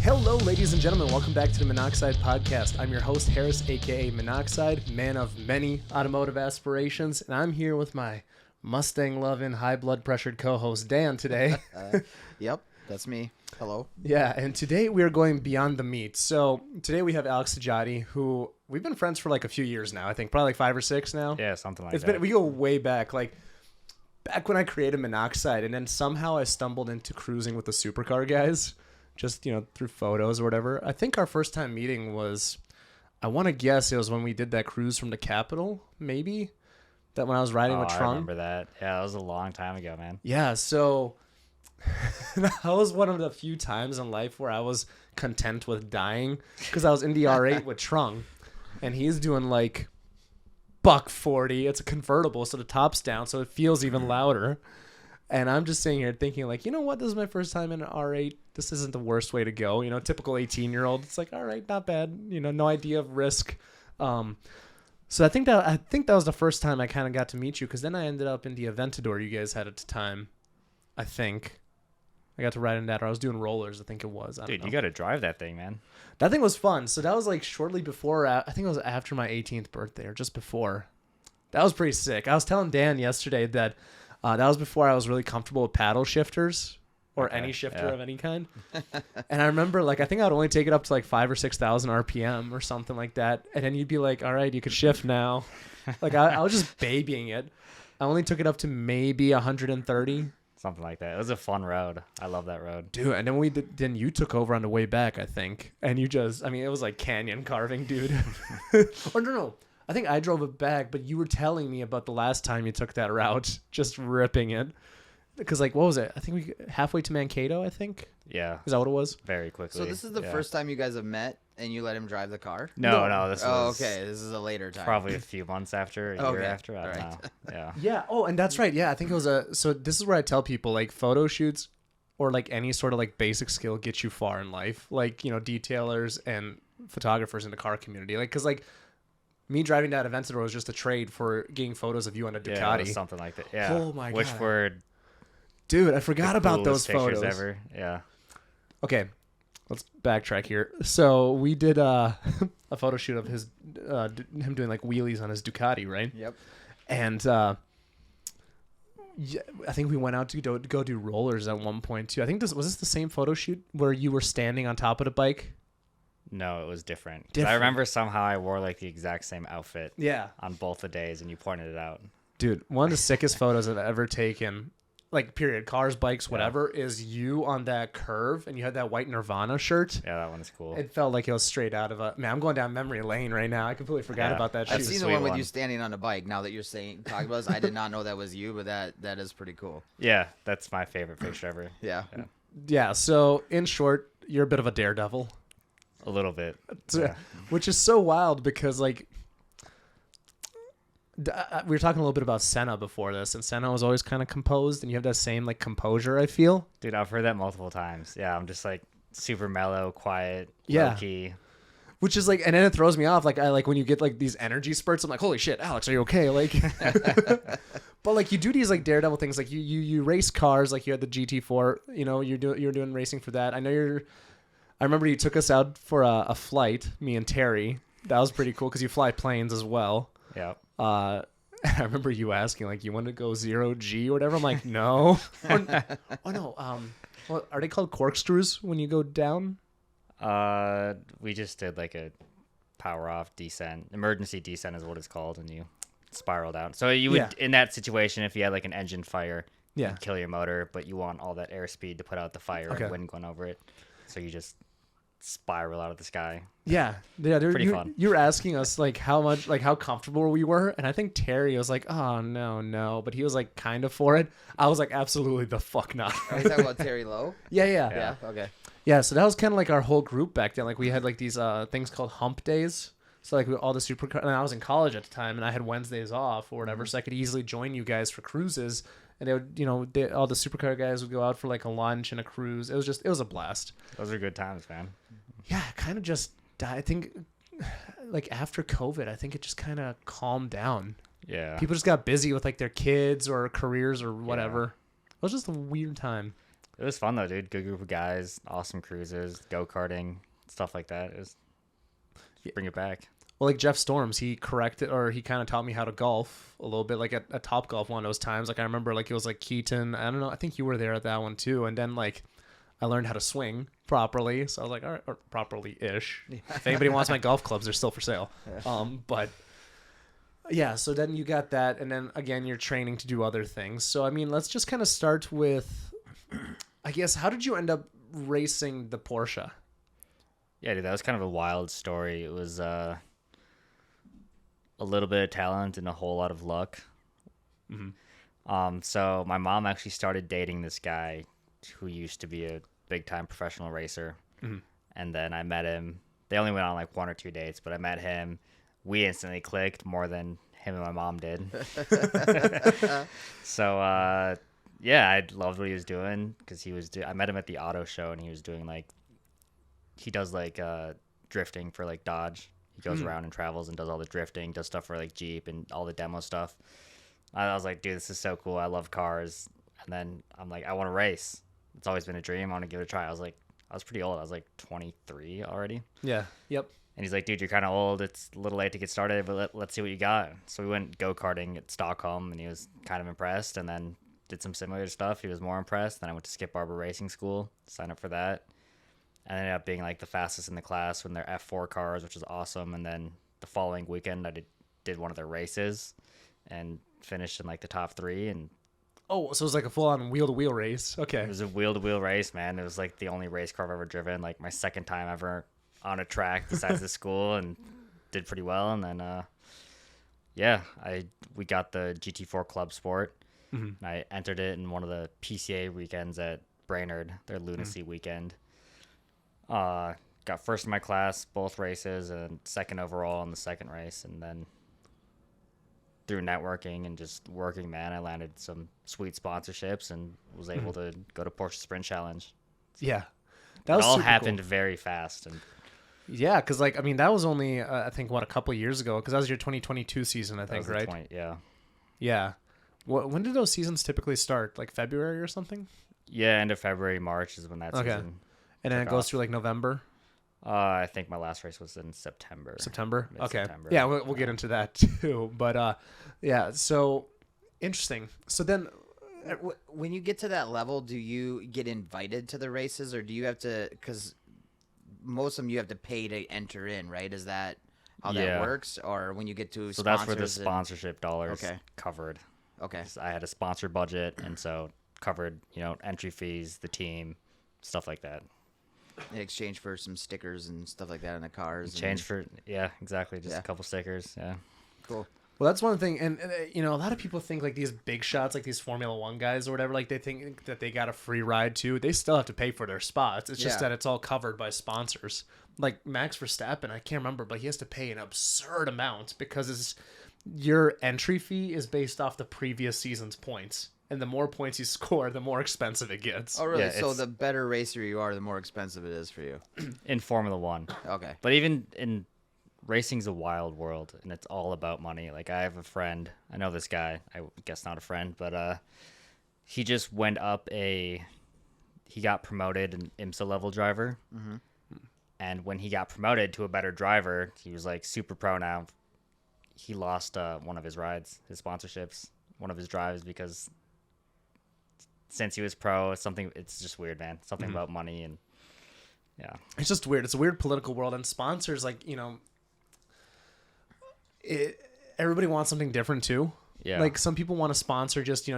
Hello, ladies and gentlemen. Welcome back to the Monoxide Podcast. I'm your host, Harris, a.k.a. Monoxide, man of many automotive aspirations, and I'm here with my Mustang-loving, high-blood-pressured co-host, Dan, today. Yep, that's me. Hello. Yeah, and today we are going beyond the meat. So today we have Alex Sajady, who we've been friends for like a few years now, I think, probably like 5 or 6 now. Yeah, something like It's that. been, we go way back, like back when I created Monoxide, and then somehow I stumbled into cruising with the supercar guys. Just, through photos or whatever. I think our first time meeting was, I want to guess it was when we did that cruise from the Capitol, maybe? That when I was riding with Trung. I remember that. Yeah, that was a long time ago, man. Yeah, so that was one of the few times in life where I was content with dying because I was in the R8 with Trung, and he's doing like $140. It's a convertible, so the top's down, so it feels even louder. And I'm just sitting here thinking, like, you know what? This is my first time in an R8. This isn't the worst way to go. Typical 18-year-old. It's like, all right, not bad. No idea of risk. So I think that was the first time I kind of got to meet you, because then I ended up in the Aventador you guys had at the time. I think I got to ride in that, or I was doing rollers. I think it was. Dude, you got to drive that thing, man. That thing was fun. So that was like shortly before. I think it was after my 18th birthday, or just before. That was pretty sick. I was telling Dan yesterday that. That was before I was really comfortable with paddle shifters or any shifter of any kind. And I remember, like, I think I would only take it up to like 5,000 or 6,000 RPM or something like that. And then you'd be like, all right, you could shift now. Like, I was just babying it. I only took it up to maybe 130. Something like that. It was a fun road. I love that road. Dude, and then you took over on the way back, I think. And you just, it was like canyon carving, dude. Or no. I think I drove it back, but you were telling me about the last time you took that route, just ripping it. Because, like, what was it? I think we halfway to Mankato, I think. Yeah. Is that what it was? Very quickly. So this is the first time you guys have met, and you let him drive the car? No. This was okay. This is a later time. probably a few months after, a year after. I don't know. Yeah. Yeah. Oh, and that's right. Yeah, I think it was so this is where I tell people, like, photo shoots or, like, any sort of, like, basic skill gets you far in life. Like, detailers and photographers in the car community. Like, because, like, me driving that Aventador was just a trade for getting photos of you on a Ducati. Yeah, it was something like that. Yeah. Oh my Which God. were Dude, I forgot the about those coolest pictures photos. ever. Yeah. Okay, let's backtrack here. So we did a photo shoot of him doing like wheelies on his Ducati, right? Yep. And yeah, I think we went out to go do rollers at one point too. I think was this the same photo shoot where you were standing on top of the bike? No, it was different. Different. I remember somehow I wore like the exact same outfit. Yeah. On both the days, and you pointed it out. Dude, one of the sickest photos I've ever taken, like, period, cars, bikes, whatever, is you on that curve, and you had that white Nirvana shirt. Yeah, that one's cool. It felt like it was straight out of man, I'm going down memory lane right now. I completely forgot about that shoot. I've seen the one with you standing on a bike. Now that you're talking about this, I did not know that was you, but that is pretty cool. Yeah, that's my favorite picture ever. Yeah. Yeah, so in short, you're a bit of a daredevil. A little bit. Yeah. Which is so wild because, like, we were talking a little bit about Senna before this, and Senna was always kind of composed, and you have that same, like, composure, I feel. Dude, I've heard that multiple times. Yeah, I'm just, like, super mellow, quiet, Yeah. low-key. Which is, like, and then it throws me off. Like, I like when you get, like, these energy spurts, I'm like, holy shit, Alex, are you okay? Like, but, like, you do these, like, daredevil things. Like, you race cars, like, you had the GT4, you're doing racing for that. I remember you took us out for a flight, me and Terry. That was pretty cool because you fly planes as well. Yeah. I remember you asking, like, you want to go 0G or whatever? I'm like, no. No. What are they called? Corkscrews when you go down? We just did like a power off descent. Emergency descent is what it's called, and you spiral down. So you would, in that situation, if you had like an engine fire, you'd kill your motor, but you want all that airspeed to put out the fire and wind going over it. So you just spiral out of the sky. Yeah. Pretty fun. You were asking us, like, how comfortable we were, and I think Terry was like, oh, no, but he was, like, kind of for it. I was like, absolutely the fuck not. Are you talking about Terry Lowe? Yeah. Okay. Yeah, so that was kind of like our whole group back then. Like, we had, like, these things called hump days. So, like, all the supercar, and I was in college at the time, and I had Wednesdays off or whatever, so I could easily join you guys for cruises. And they would, all the supercar guys would go out for like a lunch and a cruise. It was a blast. Those are good times, man. Yeah, kind of just died. I think, like, after COVID, I think it just kind of calmed down. Yeah. People just got busy with, like, their kids or careers or whatever. It was just a weird time. It was fun though, dude. Good group of guys, awesome cruises, go-karting, stuff like that. It was bring it back. Well, like Jeff Storms, he corrected, or he kind of taught me how to golf a little bit, like at Top Golf one of those times. Like I remember, like it was like Keaton. I don't know. I think you were there at that one too. And then like I learned how to swing properly. So I was like, all right, or properly-ish. If anybody wants my golf clubs, they're still for sale. But yeah, so then you got that, and then again, you're training to do other things. So I mean, let's just kind of start with, I guess, how did you end up racing the Porsche? Yeah, dude, that was kind of a wild story. It was a little bit of talent and a whole lot of luck. So my mom actually started dating this guy who used to be a big-time professional racer. And then I met him. They only went on like 1 or 2 dates, but I met him. We instantly clicked more than him and my mom did. So, yeah, I loved what he was doing because I met him at the auto show, and he was doing like, he does like drifting for like Dodge. He goes around and travels and does all the drifting, does stuff for like Jeep and all the demo stuff. I was like, dude, this is so cool. I love cars. And then I'm like, I want to race. It's always been a dream. I want to give it a try. I was pretty old. I was like 23 already. Yeah. Yep. And he's like, dude, you're kind of old. It's a little late to get started, but let's see what you got. So we went go-karting at Stockholm, and he was kind of impressed, and then did some simulator stuff. He was more impressed. Then I went to Skip Barber Racing School, signed up for that. I ended up being like the fastest in the class when they're F4 cars, which is awesome. And then the following weekend, I did one of their races and finished in like the top 3. And oh, so it was like a full-on wheel-to-wheel race. Okay. It was a wheel-to-wheel race, man. It was like the only race car I've ever driven. Like my second time ever on a track besides the school, and did pretty well. And then, yeah, we got the GT4 Club Sport. And I entered it in one of the PCA weekends at Brainerd, their lunacy weekend. Got first in my class, both races, and second overall in the second race. And then through networking and just working, man, I landed some sweet sponsorships and was able to go to Porsche Sprint Challenge. Yeah. That was all happened very fast. And yeah, because like, I mean, that was only, I think, a couple of years ago, because that was your 2022 season, I think, right? Yeah. Yeah. When did those seasons typically start? Like February or something? Yeah, end of February, March is when that season. And then it goes through like November? I think my last race was in September. September? Okay. Mid-September. Yeah, we'll get into that too. But yeah, so interesting. So then, when you get to that level, do you get invited to the races, or do you have to, because most of them you have to pay to enter in, right? Is that how that works? Or when you get to so that's where the sponsorship dollars covered. Okay. I had a sponsor budget, and so covered, entry fees, the team, stuff like that. In exchange for some stickers and stuff like that in the cars. Yeah, exactly. Just a couple stickers. Yeah. Cool. Well, that's one thing. And, a lot of people think like these big shots, like these Formula One guys or whatever, like they think that they got a free ride too. They still have to pay for their spots. It's just that it's all covered by sponsors. Like Max Verstappen, I can't remember, but he has to pay an absurd amount because your entry fee is based off the previous season's points. And the more points you score, the more expensive it gets. Oh, really? Yeah, so the better racer you are, the more expensive it is for you. In Formula One. Okay. But even in racing's a wild world, and it's all about money. Like, I have a friend. I know this guy. I guess not a friend, but he just went up he got promoted an IMSA level driver. And when he got promoted to a better driver, he was like super pro now. He lost one of his rides, his sponsorships, one of his drives, because since he was pro, it's just weird, man. Something about money, and yeah. It's just weird. It's a weird political world, and sponsors, like, everybody wants something different too. Yeah. Like some people want to sponsor just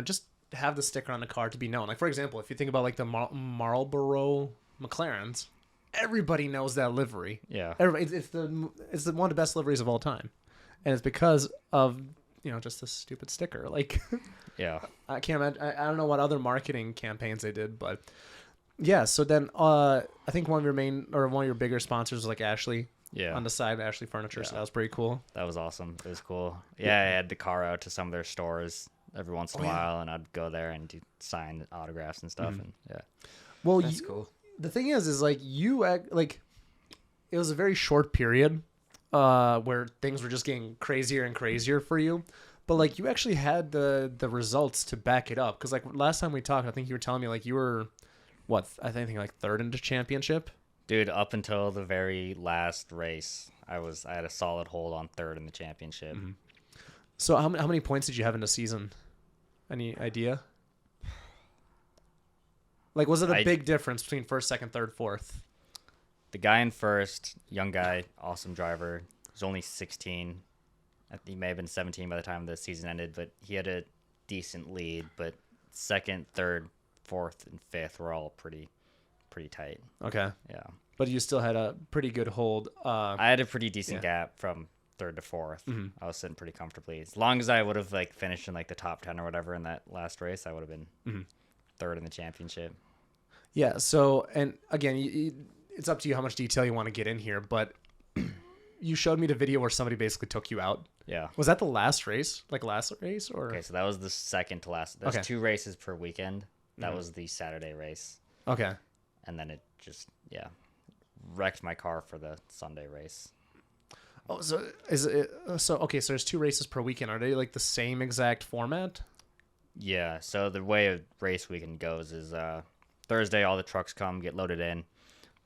have the sticker on the car to be known. Like, for example, if you think about like the Marlboro McLarens, everybody knows that livery. Yeah. Everybody, it's one of the best liveries of all time. And it's because of, just this stupid sticker. Like, yeah, I can't imagine. I don't know what other marketing campaigns they did, but yeah. So then, I think one of your bigger sponsors was like Ashley. Yeah. On the side, Ashley Furniture. Yeah. So that was pretty cool. That was awesome. It was cool. Yeah, I had the car out to some of their stores every once in a while, and I'd go there and sign autographs and stuff. And yeah. Well, that's cool. The thing is like it was a very short period. Where things were just getting crazier and crazier for you, but like you actually had the results to back it up. Because like last time we talked, I think you were telling me like you were I think like third in the championship. Dude, up until the very last race, I had a solid hold on third in the championship. Mm-hmm. So how many points did you have in the season? Any idea? Like, was it a big difference between first, second, third, fourth? The guy in first, young guy, awesome driver, was only 16. I think he may have been 17 by the time the season ended, but he had a decent lead. But second, third, fourth, and fifth were all pretty tight. Okay. Yeah. But you still had a pretty good hold. I had a pretty decent gap from third to fourth. Mm-hmm. I was sitting pretty comfortably. As long as I would have like finished in like the top 10 or whatever in that last race, I would have been third in the championship. Yeah. So, and again, it's up to you how much detail you want to get in here, but you showed me the video where somebody basically took you out. Yeah. Was that the last race? Like last race or? Okay, so that was the second to last. There's 2 races per weekend. That was the Saturday race. Okay. And then it just, wrecked my car for the Sunday race. Oh, so is it okay? So there's 2 races per weekend. Are they like the same exact format? Yeah. So the way a race weekend goes is Thursday all the trucks come get loaded in.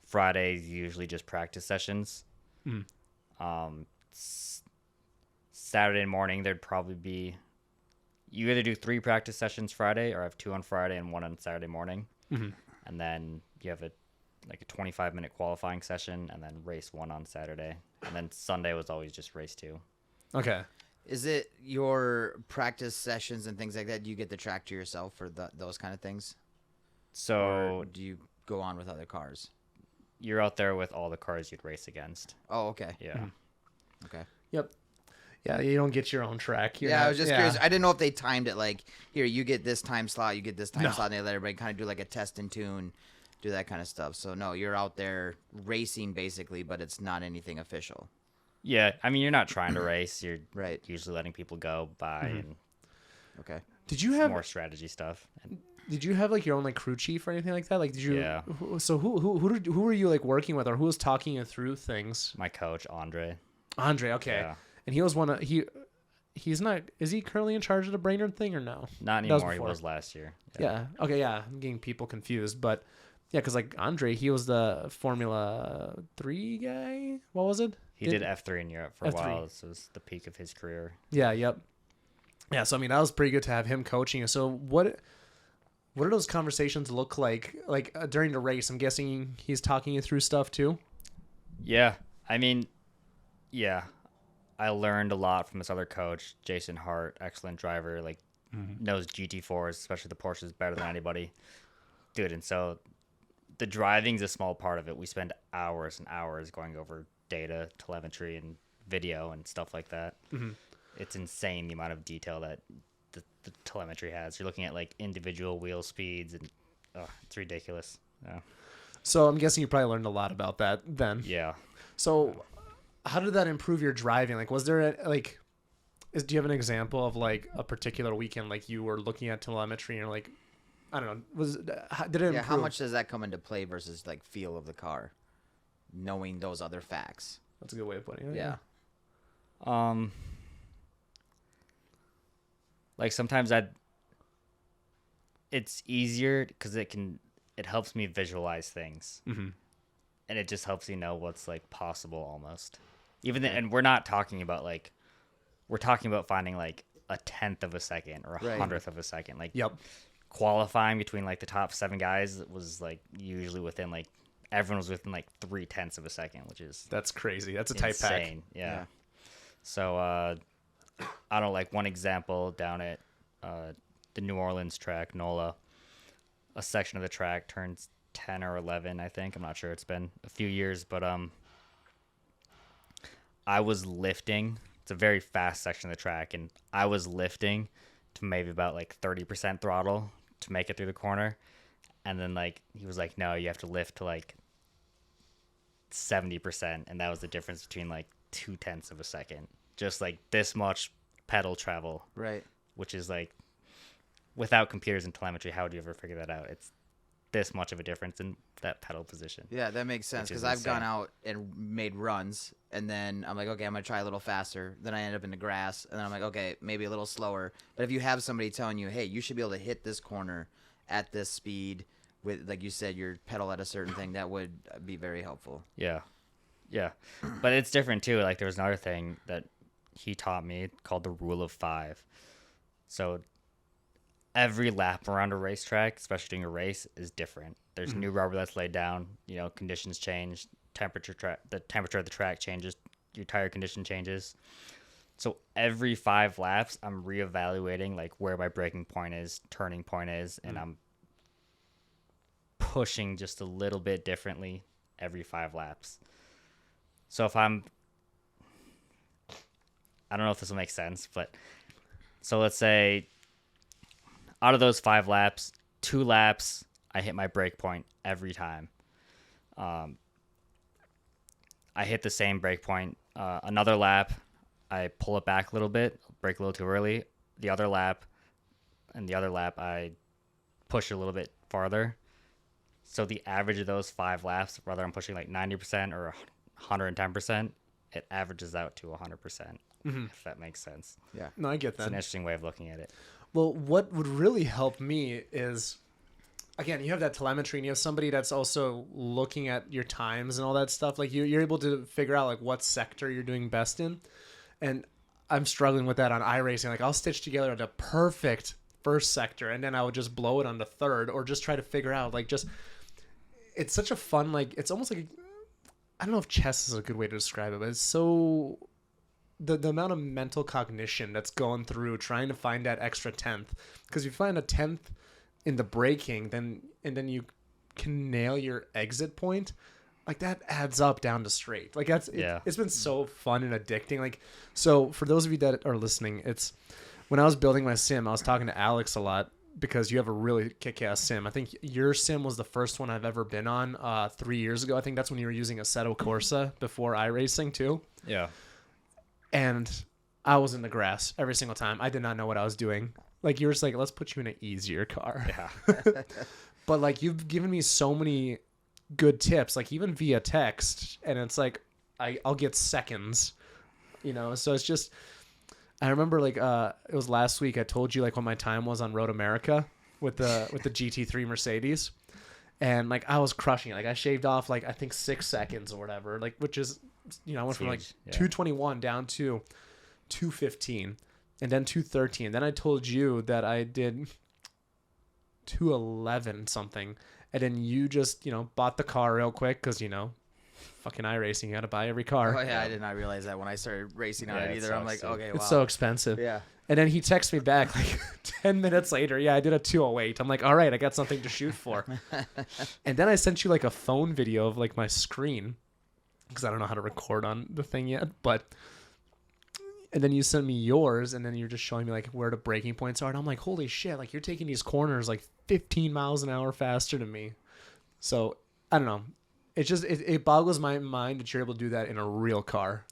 Friday usually just practice sessions. Saturday morning there'd probably be you either do 3 practice sessions Friday or have 2 on Friday and 1 on Saturday morning, and then you have a 25-minute qualifying session and then race 1 on Saturday, and then Sunday was always just race 2. Okay. Is it your practice sessions and things like that? Do you get the track to yourself for those kind of things? So or do you go on with other cars? You're out there with all the cars you'd race against. Oh, okay. Yeah. Okay. Yep. Yeah, you don't get your own track. I was just curious. I didn't know if they timed it like, here, you get this time slot, you get this time slot, and they let everybody kind of do like a test and tune, do that kind of stuff. So, no, you're out there racing basically, but it's not anything official. Yeah, I mean, you're not trying to race. You're right. Usually letting people go by and okay. Did you have more strategy stuff? Did you have like your own like crew chief or anything like that? Like, did you? Yeah. So who were you like working with, or who was talking you through things? My coach, Andre. Andre, okay. Yeah. And he was one of he's not. Is he currently in charge of the Brainerd thing or no? Not anymore. He was last year. Yeah. Okay. Yeah. I'm getting people confused, but yeah, because like Andre, he was the Formula 3 guy. What was it? He did F3 in Europe for a F3. while. This was the peak of his career. Yeah. Yep. Yeah. So I mean, that was pretty good to have him coaching you. So what do those conversations look like? Like during the race, I'm guessing he's talking you through stuff too. Yeah. I mean, yeah. I learned a lot from this other coach, Jason Hart, excellent driver, like knows GT4s, especially the Porsches, better than anybody. Dude, and so the driving's a small part of it. We spend hours and hours going over data, telemetry, and video and stuff like that. It's insane the amount of detail that the telemetry has. You're looking at like individual wheel speeds, and it's ridiculous. Yeah. So I'm guessing you probably learned a lot about that then. Yeah. So how did that improve your driving? Like, was there do you have an example of like a particular weekend, like you were looking at telemetry and you're like, I don't know, did it improve? Yeah, how much does that come into play versus like feel of the car, knowing those other facts? That's a good way of putting it. Yeah. Like sometimes it's easier because it helps me visualize things, and it just helps you know what's like possible almost. And we're not talking about like, we're talking about finding like a 1/10 of a second or a 100th of a second. Like, qualifying between like the top 7 guys was like usually within like, everyone was within like 3/10 of a second, which is that's crazy. That's a tight pack. Yeah. So I don't know, like one example down at the New Orleans track, NOLA, a section of the track turns 10 or 11, I think. I'm not sure. It's been a few years, but I was lifting. It's a very fast section of the track, and I was lifting to maybe about like 30% throttle to make it through the corner. And then like he was like, no, you have to lift to like 70%, and that was the difference between like 0.2 of a second. Just like this much pedal travel. Right. Which is like, without computers and telemetry, how would you ever figure that out? It's this much of a difference in that pedal position. Yeah, that makes sense, because I've gone out and made runs, and then I'm like, okay, I'm going to try a little faster. Then I end up in the grass, and then I'm like, okay, maybe a little slower. But if you have somebody telling you, hey, you should be able to hit this corner at this speed with, like you said, your pedal at a certain thing, that would be very helpful. Yeah. But it's different too. Like there was another thing that he taught me called the rule of 5. So every lap around a racetrack, especially during a race, is different. There's new rubber that's laid down. You know, conditions change. The temperature of the track changes. Your tire condition changes. So every 5 laps, I'm reevaluating like where my braking point is, turning point is, and I'm pushing just a little bit differently every 5 laps. So if I don't know if this will make sense, but so let's say out of those 5 laps, 2 laps, I hit my brake point every time. I hit the same brake point. Another lap, I pull it back a little bit, brake a little too early. The other lap, I push it a little bit farther. So the average of those 5 laps, whether I'm pushing like 90% or 110%, it averages out to 100%, if that makes sense. Yeah. No, I get that. It's an interesting way of looking at it. Well, what would really help me is, again, you have that telemetry and you have somebody that's also looking at your times and all that stuff. Like you're able to figure out like what sector you're doing best in. And I'm struggling with that on iRacing. Like I'll stitch together the perfect first sector and then I would just blow it on the third, or just try to figure out like just, it's such a fun, like it's almost like, I don't know if chess is a good way to describe it, but it's so, the amount of mental cognition that's going through trying to find that extra 10th, because you find a 10th in the braking, then you can nail your exit point. Like that adds up down to straight. Like it's been so fun and addicting. Like, so for those of you that are listening, it's when I was building my sim, I was talking to Alex a lot because you have a really kick-ass sim. I think your sim was the first one I've ever been on 3 years ago. I think that's when you were using Assetto Corsa before iRacing too. Yeah. And I was in the grass every single time. I did not know what I was doing. Like you were just like, let's put you in an easier car. Yeah. But like you've given me so many good tips, like even via text, and it's like I'll get seconds, you know. So it's just, I remember like it was last week I told you like what my time was on Road America with the GT3 Mercedes, and like I was crushing it. Like I shaved off like I think 6 seconds or whatever, like, which is, you know, I went from like 221 down to 215 and then 213. Then I told you that I did 211 something. And then you just, you know, bought the car real quick because, you know, fucking iRacing, you got to buy every car. Oh, yeah, I did not realize that when I started racing on it either. I'm like, okay, wow. It's so expensive. Yeah. And then he texts me back like 10 minutes later. Yeah, I did a 208. I'm like, all right, I got something to shoot for. And then I sent you like a phone video of like my screen because I don't know how to record on the thing yet. And then you sent me yours, and then you're just showing me like where the braking points are. And I'm like, holy shit, like you're taking these corners like 15 miles an hour faster than me. So I don't know. It's just, it boggles my mind that you're able to do that in a real car.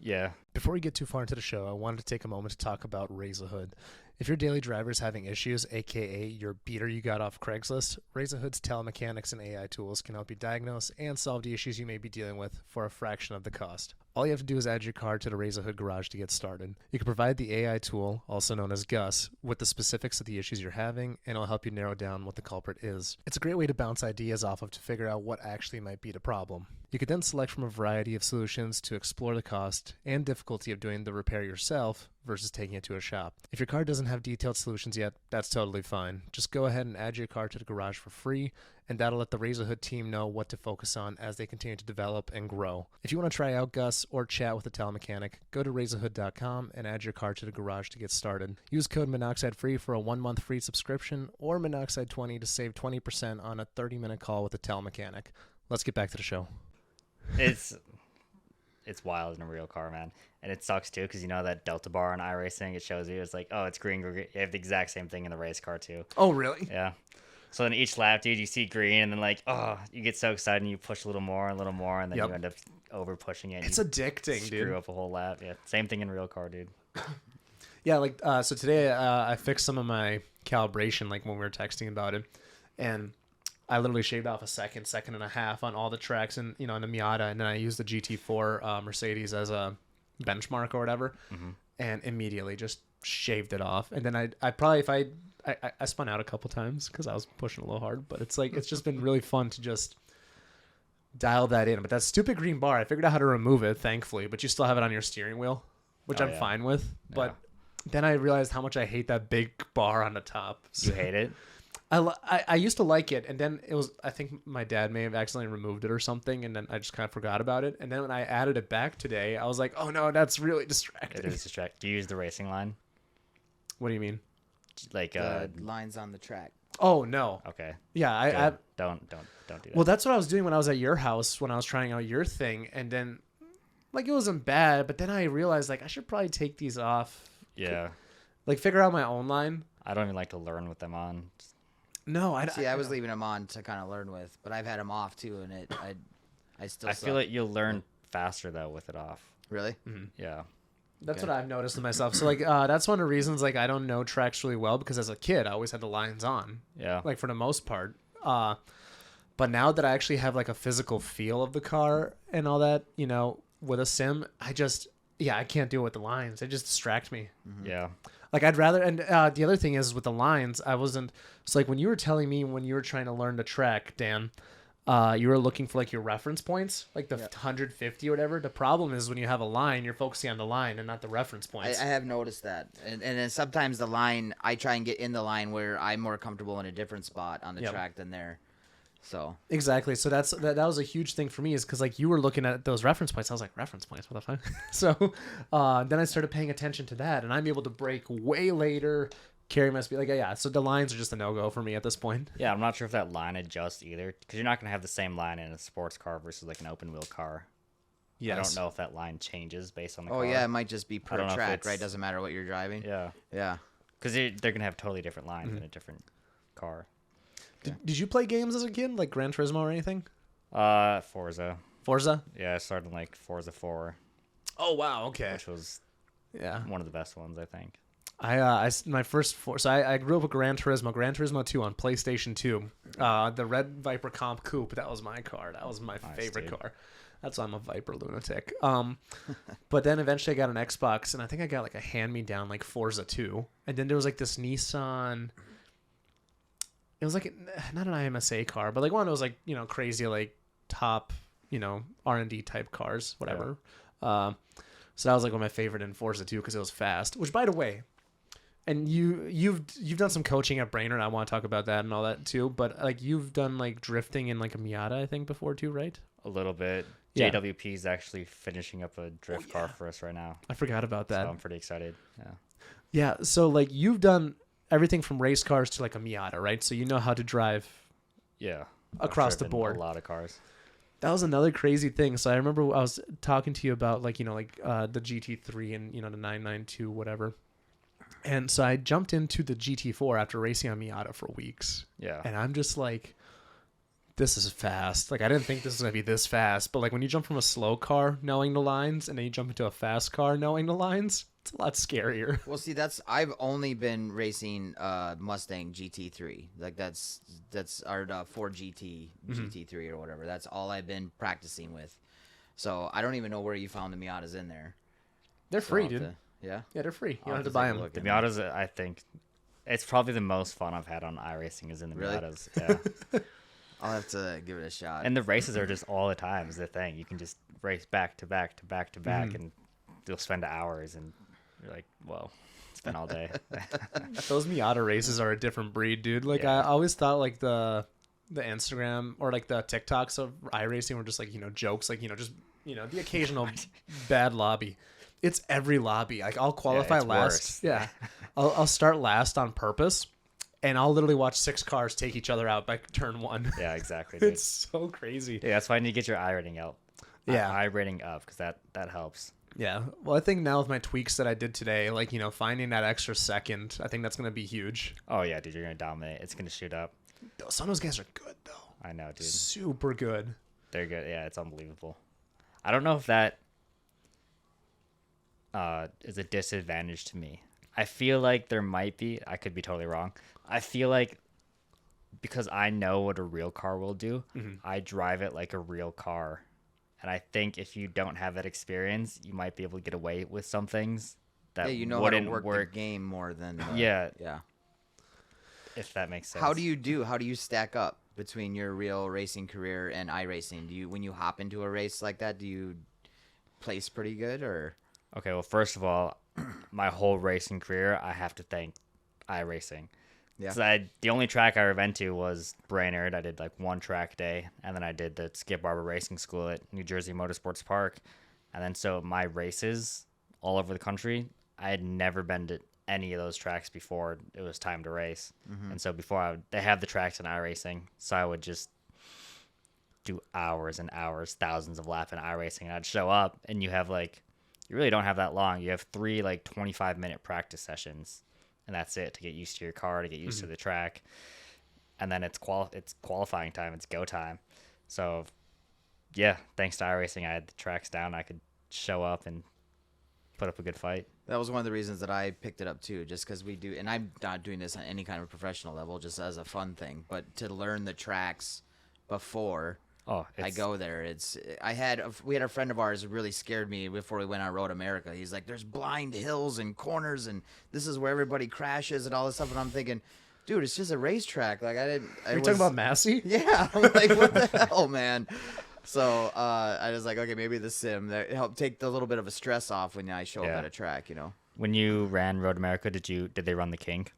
Yeah. Before we get too far into the show, I wanted to take a moment to talk about Raise a Hood. If your daily driver is having issues, aka your beater you got off Craigslist, Raise a Hood's telemechanics and AI tools can help you diagnose and solve the issues you may be dealing with for a fraction of the cost. All you have to do is add your car to the Raise a Hood garage to get started. You can provide the AI tool, also known as Gus, with the specifics of the issues you're having, and it'll help you narrow down what the culprit is. It's a great way to bounce ideas off of to figure out what actually might be the problem. You could then select from a variety of solutions to explore the cost and difficulty of doing the repair yourself versus taking it to a shop. If your car doesn't have detailed solutions yet, that's totally fine. Just go ahead and add your car to the garage for free, and that'll let the Raise a Hood team know what to focus on as they continue to develop and grow. If you want to try out Gus or chat with a telemechanic, go to raiseahood.com and add your car to the garage to get started. Use code MONOXIDE-FREE for a 1-month free subscription, or Monoxide20 to save 20% on a 30-minute call with a telemechanic. Let's get back to the show. It's wild in a real car, man. And it sucks too, because you know that Delta bar on iRacing, it shows you, it's like, oh, it's green. You have the exact same thing in the race car too. Oh, really? Yeah. So then each lap, dude, you see green, and then like, oh, you get so excited, and you push a little more, and then you end up over pushing it. It's addicting, dude. Screw up a whole lap. Yeah, same thing in real car, dude. Yeah, like so today I fixed some of my calibration, like when we were texting about it, and I literally shaved off a second and a half on all the tracks, and you know, in the Miata, and then I used the GT4 Mercedes as a benchmark or whatever, and immediately just shaved it off. And then I probably, if I I spun out a couple times because I was pushing a little hard, but it's like it's just been really fun to just dial that in. But that stupid green bar, I figured out how to remove it, thankfully, but you still have it on your steering wheel, which I'm fine with. But then I realized how much I hate that big bar on the top. You hate it? I used to like it, and then it was, I think my dad may have accidentally removed it or something, and then I just kind of forgot about it. And then when I added it back today, I was like, oh no, that's really distracting. It is distracting. Do you use the racing line? What do you mean? Like the lines on the track. Oh no. Okay. Yeah, I don't do that. Well, that's what I was doing when I was at your house when I was trying out your thing, and then like it wasn't bad, but then I realized like I should probably take these off. Yeah. Like figure out my own line. I don't even like to learn with them on. No, I was leaving them on to kind of learn with, but I've had them off too, and I still. I feel like you'll learn faster though with it off. Really? Mm-hmm. Yeah. That's what I've noticed in myself. So like that's one of the reasons like I don't know tracks really well because as a kid I always had the lines on. Yeah. Like for the most part. But now that I actually have like a physical feel of the car and all that, you know, with a sim, I can't do it with the lines. They just distract me. Mm-hmm. Yeah. Like I'd rather, and the other thing is with the lines, I wasn't. It's like when you were telling me when you were trying to learn the track, Dan, you were looking for like your reference points, like the 150 or whatever. The problem is when you have a line, you're focusing on the line and not the reference points. I have noticed that, and then sometimes the line, I try and get in the line where I'm more comfortable in a different spot on the track than there. So exactly. So that was a huge thing for me is because like you were looking at those reference points. I was like, reference points, what the fuck? So then I started paying attention to that, and I'm able to brake way later, carry my speed. Like so the lines are just a no-go for me at this point. Yeah, I'm not sure if that line adjusts either because you're not going to have the same line in a sports car versus like an open wheel car. Yes. I don't know if that line changes based on the car. Oh yeah, it might just be per track, right? It's... Doesn't matter what you're driving. Yeah. Yeah. Because they're going to have totally different lines in a different car. Did you play games as a kid, like Gran Turismo or anything? Forza. Forza? Yeah, I started like Forza 4. Oh wow, okay. Which was one of the best ones, I think. My first so I grew up with Gran Turismo 2 on PlayStation 2. The Red Viper Comp Coupe, that was my car. That was my favorite car. That's why I'm a Viper lunatic. But then eventually I got an Xbox, and I think I got like a hand-me-down like Forza 2. And then there was like this Nissan. It was like not an IMSA car, but like one of those like, you know, crazy like top, you know, R&D type cars, whatever. Yeah. So that was like one of my favorite in Forza 2 because it was fast. Which, by the way, and you've done some coaching at Brainerd. I want to talk about that and all that too. But like you've done like drifting in like a Miata, I think, before too, right? A little bit. Yeah. JWP is actually finishing up a drift car for us right now. I forgot about that. So I'm pretty excited. Yeah. Yeah. So like you've done everything from race cars to like a Miata, right? So you know how to drive. Yeah. Across the board. A lot of cars. That was another crazy thing. So I remember I was talking to you about like, you know, like the GT3 and, you know, the 992, whatever. And so I jumped into the GT4 after racing on Miata for weeks. Yeah. And I'm just like, this is fast. Like, I didn't think this was going to be this fast. But like when you jump from a slow car knowing the lines and then you jump into a fast car knowing the lines, it's a lot scarier. Well, see, I've only been racing Mustang GT3. Like that's our Ford GT3 or whatever. That's all I've been practicing with. So I don't even know where you found the Miatas in there. They're free, dude. Yeah, they're free. You don't have to buy them. The Miatas, I think, it's probably the most fun I've had on iRacing is in the Miatas. Yeah. I'll have to give it a shot. And the races are just all the time is the thing. You can just race back to back to back to back, and you'll spend hours, and you're like, well, it's been all day. Those Miata races are a different breed, dude. Like I always thought like the Instagram or like the TikToks of iRacing were just like, you know, jokes, like, you know, just, you know, the occasional bad lobby. It's every lobby. Like I'll qualify last. Worse. Yeah. I'll start last on purpose, and I'll literally watch 6 cars take each other out by turn 1. Yeah, exactly. Dude. It's so crazy. Yeah, that's why I need to get your iRating up. Yeah. iRating up because that helps. Yeah. Well, I think now with my tweaks that I did today, like, you know, finding that extra second, I think that's going to be huge. Oh, yeah, dude. You're going to dominate. It's going to shoot up. Some of those guys are good, though. I know, dude. Super good. They're good. Yeah, it's unbelievable. I don't know if that is a disadvantage to me. I feel like there might be. I could be totally wrong. I feel like because I know what a real car will do, I drive it like a real car. And I think if you don't have that experience, you might be able to get away with some things that you know wouldn't how to work the game more than yeah. if that makes sense. How do you stack up between your real racing career and iRacing? When you hop into a race like that, do you place pretty good or? Okay, well, first of all, my whole racing career, I have to thank iRacing. Yeah. The only track I ever went to was Brainerd. I did like one track day, and then I did the Skip Barber Racing School at New Jersey Motorsports Park. And then so my races all over the country, I had never been to any of those tracks before it was time to race. Mm-hmm. And so they have the tracks in iRacing, so I would just do hours and hours, thousands of laps in iRacing, and I'd show up, and you really don't have that long. You have 3 like 25-minute practice sessions, and that's it to get used to your car, to get used to the track. And then it's qualifying time, it's go time. So yeah, thanks to iRacing, I had the tracks down. I could show up and put up a good fight. That was one of the reasons that I picked it up too, just because we do, and I'm not doing this on any kind of professional level, just as a fun thing, but to learn the tracks before I go there. We had a friend of ours who really scared me before we went on Road America. He's like, there's blind hills and corners, and this is where everybody crashes and all this stuff. And I'm thinking, dude, it's just a racetrack. Like Are you talking about Massey? Yeah. I'm like, what the hell, man? So I was like, okay, maybe the sim that helped take the little bit of a stress off when I show up at a track, When you ran Road America, did they run the kink?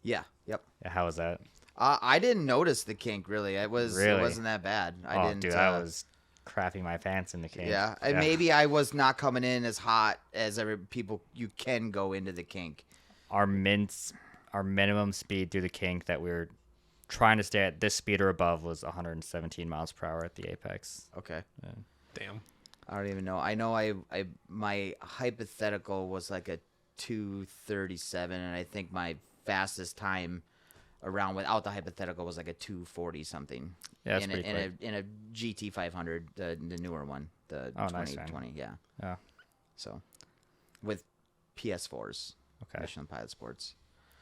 Yeah. Yep. How was that? I didn't notice the kink really. It wasn't that bad. I didn't. Dude, I was crapping my pants in the kink. Yeah. Maybe I was not coming in as hot as people. You can go into the kink. Our minimum speed through the kink that we were trying to stay at this speed or above was 117 miles per hour at the apex. Okay. Yeah. Damn. I don't even know. I know my hypothetical was like a 237, and I think my fastest time around without the hypothetical was like a 240 something. Yeah, that's pretty quick. In a GT500, the newer one, the 2020. Yeah. Yeah. So, with PS4s. Okay. Michelin Pilot Sports.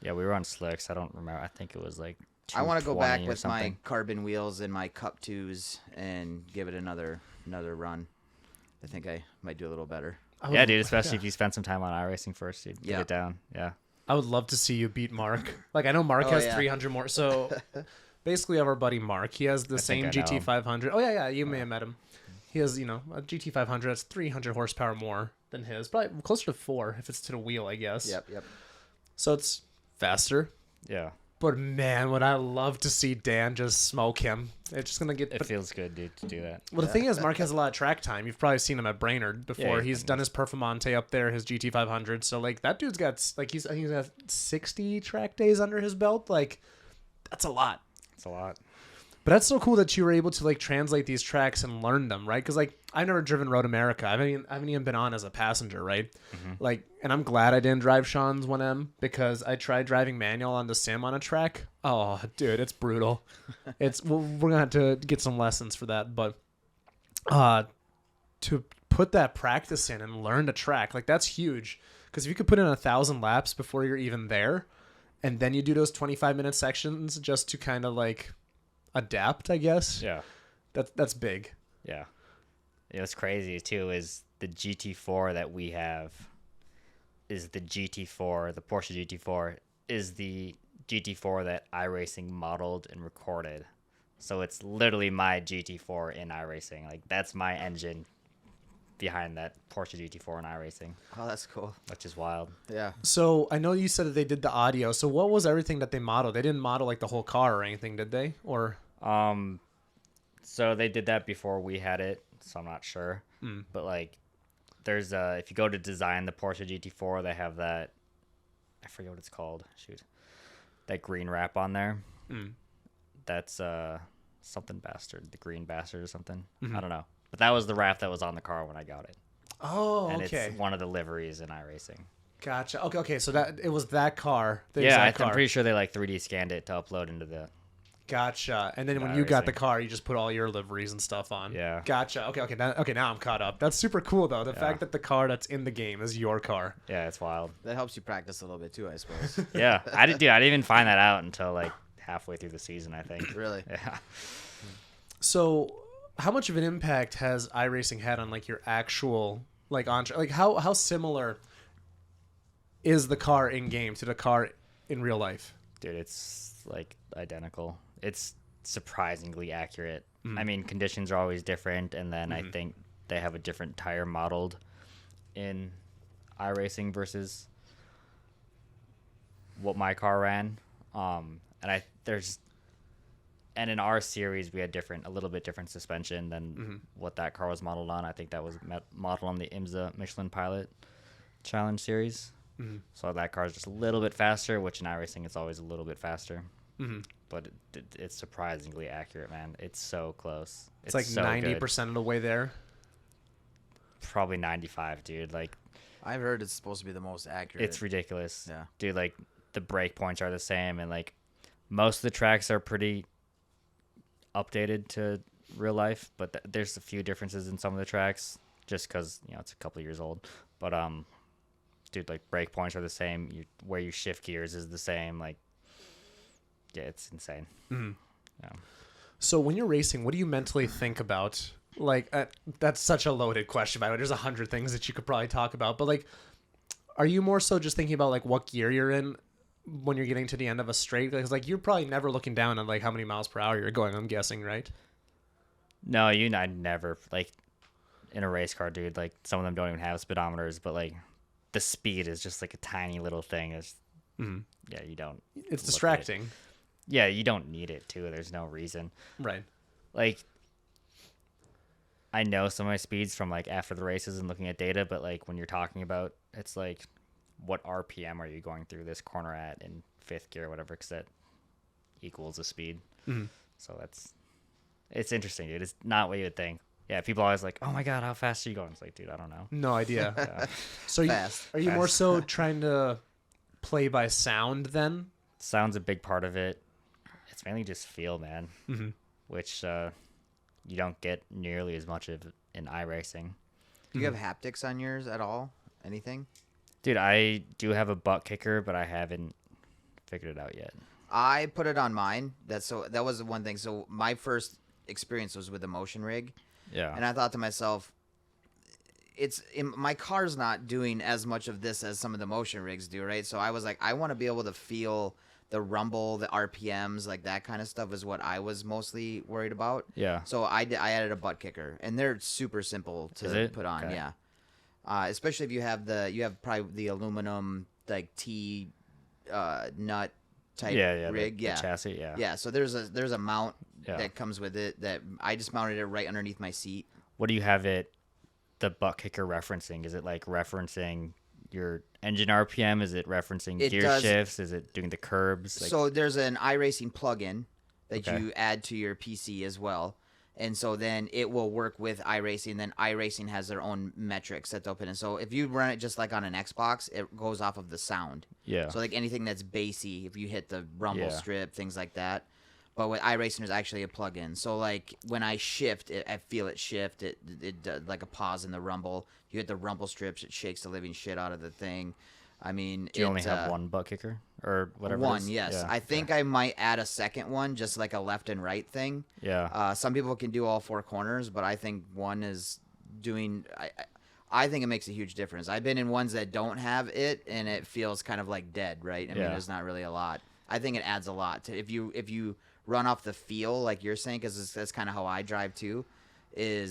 Yeah, we were on slicks. I don't remember. I think it was like. I want to go back with my carbon wheels and my Cup 2s and give it another run. I think I might do a little better. Yeah, dude, especially if you spend some time on iRacing first, you'd get it down. Yeah. I would love to see you beat Mark. Like, I know Mark has 300 more. So, basically, our buddy Mark, he has the same GT500. Oh, yeah, you may have met him. He has, a GT500 that's 300 horsepower more than his. Probably closer to 4 if it's to the wheel, I guess. Yep. So, it's faster. Yeah. But, man, would I love to see Dan just smoke him. It's just going to get... It feels good, dude, to do that. Well, the thing is, Mark has a lot of track time. You've probably seen him at Brainerd before. Yeah, he's done his Performante up there, his GT500. So, like, that dude's got, like, he's got 60 track days under his belt. Like, that's a lot. It's a lot. But that's so cool that you were able to, like, translate these tracks and learn them, right? Because, like, I've never driven Road America. I haven't even been on as a passenger, right? Mm-hmm. Like, and I'm glad I didn't drive Sean's 1M because I tried driving manual on the sim on a track. Oh, dude, it's brutal. We're going to have to get some lessons for that. But to put that practice in and learn to track, like, that's huge. Because if you could put in 1,000 laps before you're even there, and then you do those 25-minute sections just to kind of, like... adapt, I guess. Yeah. That's big. Yeah. What's crazy too is the GT4 that we have is the GT4, the Porsche GT4 is the GT4 that iRacing modeled and recorded. So it's literally my GT4 in iRacing. Like, that's my engine behind that Porsche GT4 in iRacing. Oh, that's cool. Which is wild. Yeah. So I know you said that they did the audio. So what was everything that they modeled? They didn't model like the whole car or anything, did they? Or so they did that before we had it, so I'm not sure. But like, there's if you go to design the Porsche GT4, they have that. I forget what it's called. Shoot, that green wrap on there. That's something bastard, the green bastard or something. I don't know. But that was the wrap that was on the car when I got it. Oh, and okay. It's one of the liveries in iRacing. Gotcha. Okay. So that it was that car. I'm pretty sure they like 3D scanned it to upload into the. Gotcha. And then when you got the car, you just put all your liveries and stuff on. Yeah. Gotcha. Okay. Now I'm caught up. That's super cool though. The fact that the car that's in the game is your car. Yeah, it's wild. That helps you practice a little bit too, I suppose. Yeah, I didn't even find that out until like halfway through the season, I think. Really? Yeah. So, how much of an impact has iRacing had on like your actual like how similar is the car in game to the car in real life? Dude, it's like identical. It's surprisingly accurate. I mean, conditions are always different, and then I think they have a different tire modeled in iRacing versus what my car ran. And in our series we had a little bit different suspension than what that car was modeled on. I think that was modeled on the IMSA Michelin Pilot Challenge series. So that car is just a little bit faster, which in iRacing it's always a little bit faster. But it's surprisingly accurate, man. It's so close. It's like so 90% of the way there. Probably 95, dude. Like, I've heard it's supposed to be the most accurate. it's ridiculous. Yeah. Dude, like, the brake points are the same, and like most of the tracks are pretty updated to real life, but there's a few differences in some of the tracks just because, you know, it's a couple years old. But dude, like, brake points are the same. Where you shift gears is the same. Like, yeah, it's insane. Yeah. So when you're racing, what do you mentally think about? Like, that's such a loaded question, by the way. There's 100 things that you could probably talk about, but like, are you more so just thinking about like what gear you're in when you're getting to the end of a straight? Because like, you're probably never looking down on like how many miles per hour you're going, I'm guessing, right? No, I never, like, in a race car, dude, like, some of them don't even have speedometers, but like the speed is just like a tiny little thing. Yeah, you don't. It's distracting. Yeah, you don't need it too. There's no reason. Right. Like, I know some of my speeds from like after the races and looking at data, but like when you're talking about, it's like, what RPM are you going through this corner at in fifth gear or whatever, because that equals the speed. So it's interesting, dude. It's not what you would think. Yeah, people are always like, oh my God, how fast are you going? It's like, dude, I don't know. No idea. Yeah. So are you more so trying to play by sound then? Sound's a big part of it. It's mainly just feel, man, which you don't get nearly as much of in iRacing. Do you have haptics on yours at all? Anything? Dude, I do have a butt kicker, but I haven't figured it out yet. I put it on mine. That was the one thing. So my first experience was with a motion rig. Yeah. And I thought to myself, my car's not doing as much of this as some of the motion rigs do, right? So I was like, I want to be able to feel the rumble, the RPMs, like that kind of stuff is what I was mostly worried about. Yeah. So I added a butt kicker, and they're super simple to put on. Okay. Yeah. Especially if you have probably the aluminum like T nut type rig. The chassis. Yeah. Yeah. So there's a mount that comes with it that I just mounted it right underneath my seat. What do you have the butt kicker referencing? Is it like referencing your engine RPM? Is it referencing gear shifts? Is it doing the curbs? So there's an iRacing plugin that you add to your PC as well. And so then it will work with iRacing. Then iRacing has their own metrics that they'll put in. So if you run it just like on an Xbox, it goes off of the sound. Yeah. So like anything that's bassy, if you hit the rumble strip, things like that. But with iRacing, there's actually a plug-in. So like when I shift, I feel it shift. It does like a pause in the rumble. You hit the rumble strips, it shakes the living shit out of the thing. I mean, do you only have one butt kicker or whatever? One, yes. Yeah. I think I might add a second one, just like a left and right thing. Yeah. Some people can do all four corners, but I think one is doing. I think it makes a huge difference. I've been in ones that don't have it, and it feels kind of like dead, right? I mean, there's not really a lot. I think it adds a lot to if you run off the feel, like you're saying, because that's kind of how I drive too. I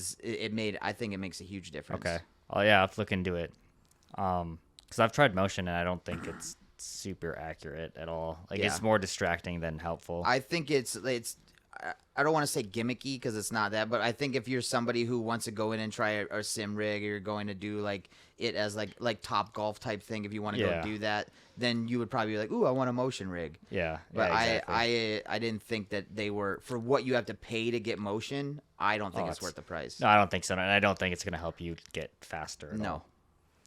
think it makes a huge difference. Okay. Oh yeah, I'll have to look into it. Because I've tried motion and I don't think it's super accurate at all. Like it's more distracting than helpful. I think it's. I don't want to say gimmicky because it's not that, but I think if you're somebody who wants to go in and try a sim rig, or you're going to do like it as like Top Golf type thing, if you want to go do that, then you would probably be like, ooh, I want a motion rig. Yeah. But exactly. I didn't think that they were, for what you have to pay to get motion. I don't think it's worth the price. No, I don't think so, and I don't think it's going to help you get faster. At all.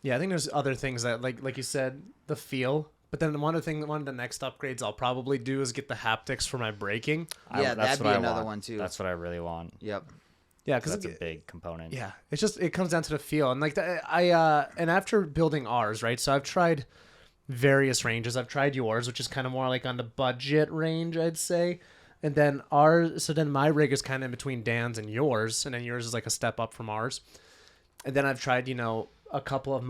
Yeah, I think there's other things that like you said, the feel. But then one of the next upgrades I'll probably do is get the haptics for my braking. Yeah, that'd be another one too. That's what I really want. Yep. Yeah, because that's a big component. Yeah, it comes down to the feel, and like and after building ours, right? So I've tried various ranges. I've tried yours, which is kind of more like on the budget range, I'd say. And then my rig is kind of in between Dan's and yours, and then yours is like a step up from ours. And then I've tried, a couple of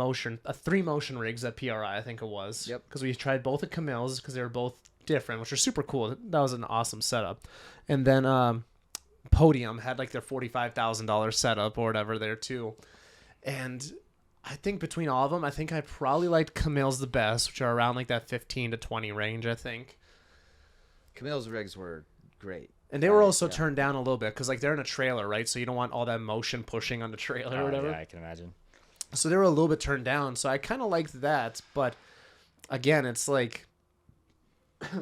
3 motion rigs at PRI, I think it was. Yep. Because we tried both at Camille's because they were both different, which are super cool. That was an awesome setup. And then Podium had like their $45,000 setup or whatever there too. And I think between all of them, I think I probably liked Camille's the best, which are around like that 15 to 20 range, I think. Camille's rigs were great. And they were also turned down a little bit because like they're in a trailer, right? So you don't want all that motion pushing on the trailer or whatever. Yeah, I can imagine. So they were a little bit turned down. So I kind of liked that. But again, it's like,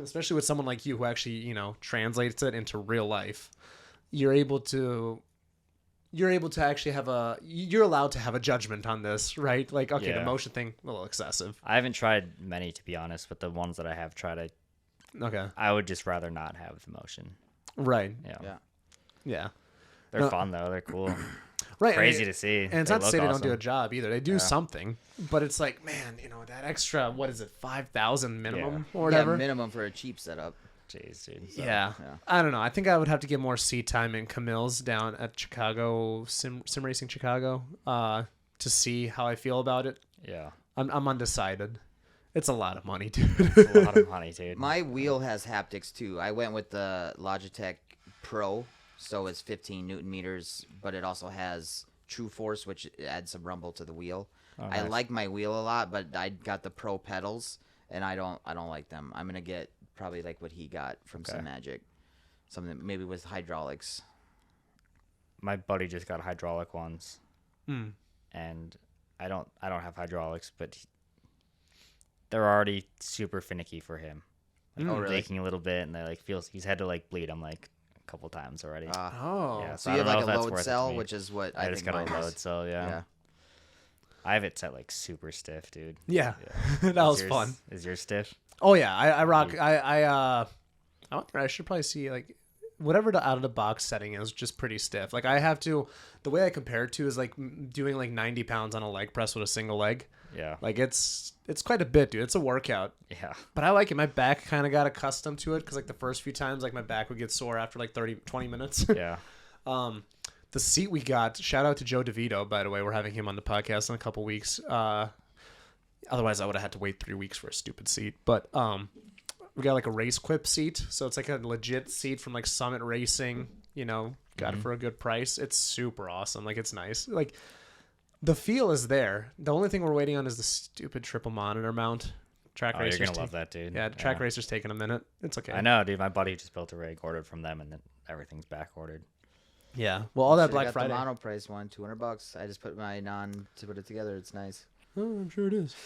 especially with someone like you who actually, you know, translates it into real life, you're able to actually you're allowed to have a judgment on this, right? Like, okay, the motion thing, a little excessive. I haven't tried many, to be honest, but the ones that I have tried, I would just rather not have the motion. Right. Yeah. They're fun though. They're cool. Right. Crazy to see. And it's not to say they don't do a job either. They do something, but it's like, man, you know, that extra, what is it, 5,000 minimum or whatever? Yeah, minimum for a cheap setup. Jeez, dude. So, yeah. I don't know. I think I would have to get more seat time in Camille's down at Chicago, Sim Racing Chicago, to see how I feel about it. Yeah. I'm undecided. It's a lot of money, dude. It's a lot of money, dude. My wheel has haptics too. I went with the Logitech Pro, so it's 15 Newton meters, but it also has True Force, which adds some rumble to the wheel. Oh, nice. I like my wheel a lot, but I got the Pro pedals, and I don't like them. I'm gonna get probably like what he got from Sim Magic, something maybe with hydraulics. My buddy just got hydraulic ones, and I don't have hydraulics, but they're already super finicky for him. Like, really? Leaking a little bit, and they like he's had to like bleed them like a couple times already. Yeah, so you have like a load cell, which is what I just think got a mine load is. cell. Yeah. I have it set like super stiff, dude. Yeah. That was fun. Is yours stiff? Oh yeah, I rock. I should probably see like whatever the out of the box setting is, just pretty stiff. Like I have to. The way I compare it to is like doing like 90 pounds on a leg press with a single leg. Yeah. Like it's quite a bit, dude. It's a workout. Yeah. But I like it. My back kind of got accustomed to it because like the first few times, like my back would get sore after like 20 minutes. Yeah. The seat we got, shout out to Joe DeVito, by the way. We're having him on the podcast in a couple weeks. Otherwise, I would have had to wait 3 weeks for a stupid seat. But we got like a race quip seat. So it's like a legit seat from like Summit Racing. You know, got it for a good price. It's super awesome. Like it's nice. Like the feel is there. The only thing we're waiting on is the stupid triple monitor mount. Track Racers. You're gonna love that, dude. Yeah, Track Racer's taking a minute. It's okay. I know, dude. My buddy just built a rig, ordered from them, and then everything's back ordered. Yeah. Well, all that Should've Black got Friday. the mono price one, $200. I just put mine on to put it together. It's nice. Oh, I'm sure it is.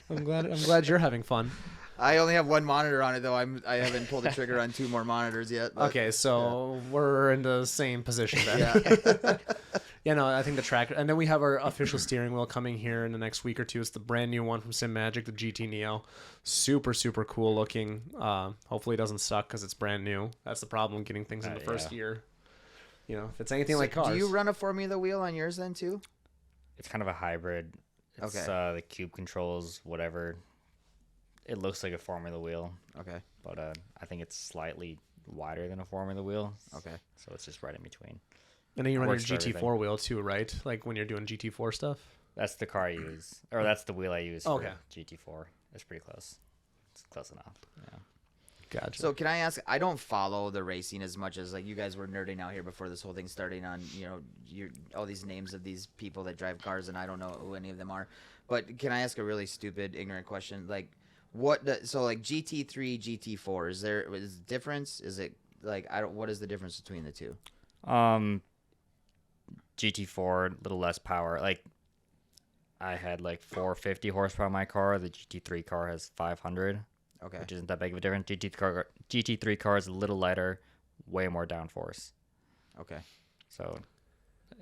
I'm glad you're having fun. I only have one monitor on it though. I haven't pulled the trigger on 2 more monitors yet. But, Okay, so we're in the same position then. yeah. Yeah, no, I think the track, and then we have our official steering wheel coming here in the next week or two. It's the brand new one from Sim Magic, the GT Neo. Super, super cool looking. Hopefully it doesn't suck because it's brand new. That's the problem, getting things in the first year. You know, if it's anything like cars. Do you run a Formula wheel on yours then too? It's kind of a hybrid. It's, okay. The cube controls, whatever. It looks like a Formula wheel. Okay. But I think it's slightly wider than a Formula wheel. Okay. So it's just right in between. And then you run your GT4 wheel too, right? Like when you're doing GT4 stuff? That's the car I use. Or that's the wheel I use for GT4. It's pretty close. It's close enough. Yeah. Gotcha. So can I ask, I don't follow the racing as much as like you guys were nerding out here before this whole thing starting on, you know, all these names of these people that drive cars and I don't know who any of them are. But can I ask a really stupid, ignorant question? Like so like GT3, GT4, is there a difference? Is it like, what is the difference between the two? GT4, a little less power. Like I had like 450 horsepower in my car. The GT3 car has 500. Okay. Which isn't that big of a difference. GT3 car is a little lighter, way more downforce. Okay. So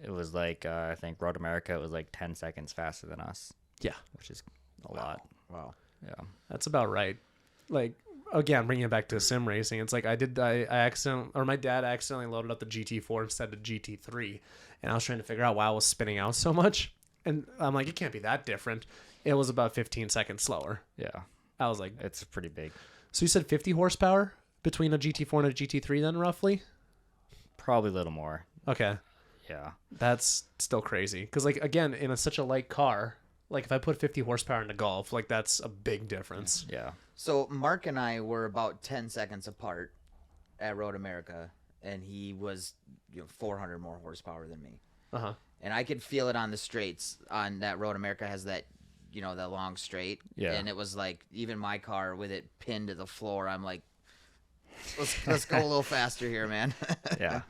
it was like, I think Road America, it was like 10 seconds faster than us. Yeah. Which is a lot. Wow. Yeah. That's about right. Like, again, bringing it back to sim racing, it's like my dad accidentally loaded up the GT4 instead of GT3. And I was trying to figure out why I was spinning out so much. And I'm like, it can't be that different. It was about 15 seconds slower. Yeah. I was like, it's pretty big. So you said 50 horsepower between a GT4 and a GT3 then, roughly? Probably a little more. Okay. Yeah. That's still crazy. Because, like, again, in such a light car, Like if I put 50 horsepower into golf, like that's a big difference. Yeah. So Mark and I were about 10 seconds apart at Road America, and he was 400 more horsepower than me. Uh-huh. And I could feel it on the straights on that Road America has that, that long straight. Yeah. And it was like, even my car with it pinned to the floor, I'm like, let's go a little faster here, man. Yeah.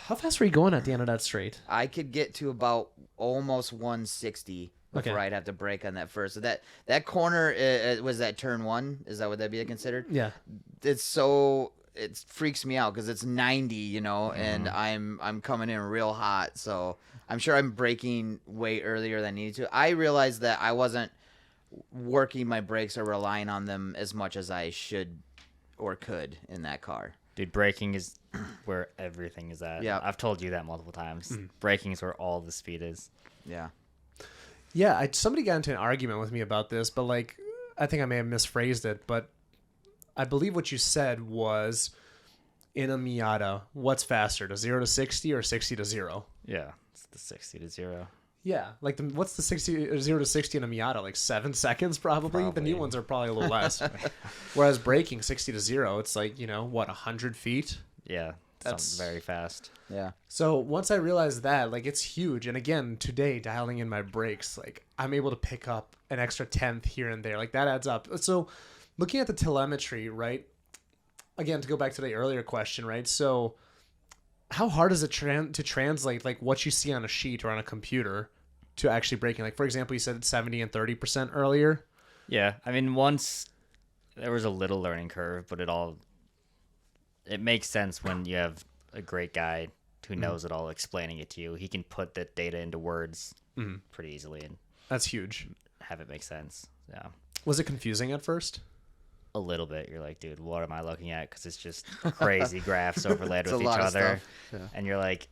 How fast were you going at the end of that straight? I could get to about almost 160 before Okay. I'd have to brake on that first. So that corner was that turn 1. Is that what that'd be considered? Yeah. It freaks me out because it's 90, and I'm coming in real hot. So I'm sure I'm braking way earlier than I needed to. I realized that I wasn't working my brakes or relying on them as much as I should or could in that car. Dude, braking is where everything is at. Yeah. I've told you that multiple times. Braking is where all the speed is. Yeah. Yeah, somebody got into an argument with me about this, but like, I think I may have misphrased it, but I believe what you said was in a Miata, what's faster, to 0 to 60 or 60 to 0? Yeah, it's the 60 to 0. Yeah, like what's the 0 to 60 in a Miata? Like 7 seconds probably? The new ones are probably a little less. Whereas braking 60 to 0, it's like, 100 feet? Yeah, that's very fast. Yeah. So once I realized that, like, it's huge. And again, today, dialing in my brakes, like, I'm able to pick up an extra tenth here and there. Like, that adds up. So looking at the telemetry, right? Again, to go back to the earlier question, right? So how hard is it to translate, like, what you see on a sheet or on a computer to actually braking? Like, for example, you said it's 70 and 30% earlier. Yeah, I mean, once there was a little learning curve, but it makes sense when you have a great guy who knows it all explaining it to you. He can put that data into words pretty easily and That's huge. have it make sense. Yeah. Was it confusing at first? A little bit. You're like, dude, what am I looking at? Because it's just crazy graphs overlaid It's with a each lot of other. stuff. Yeah. And you're like,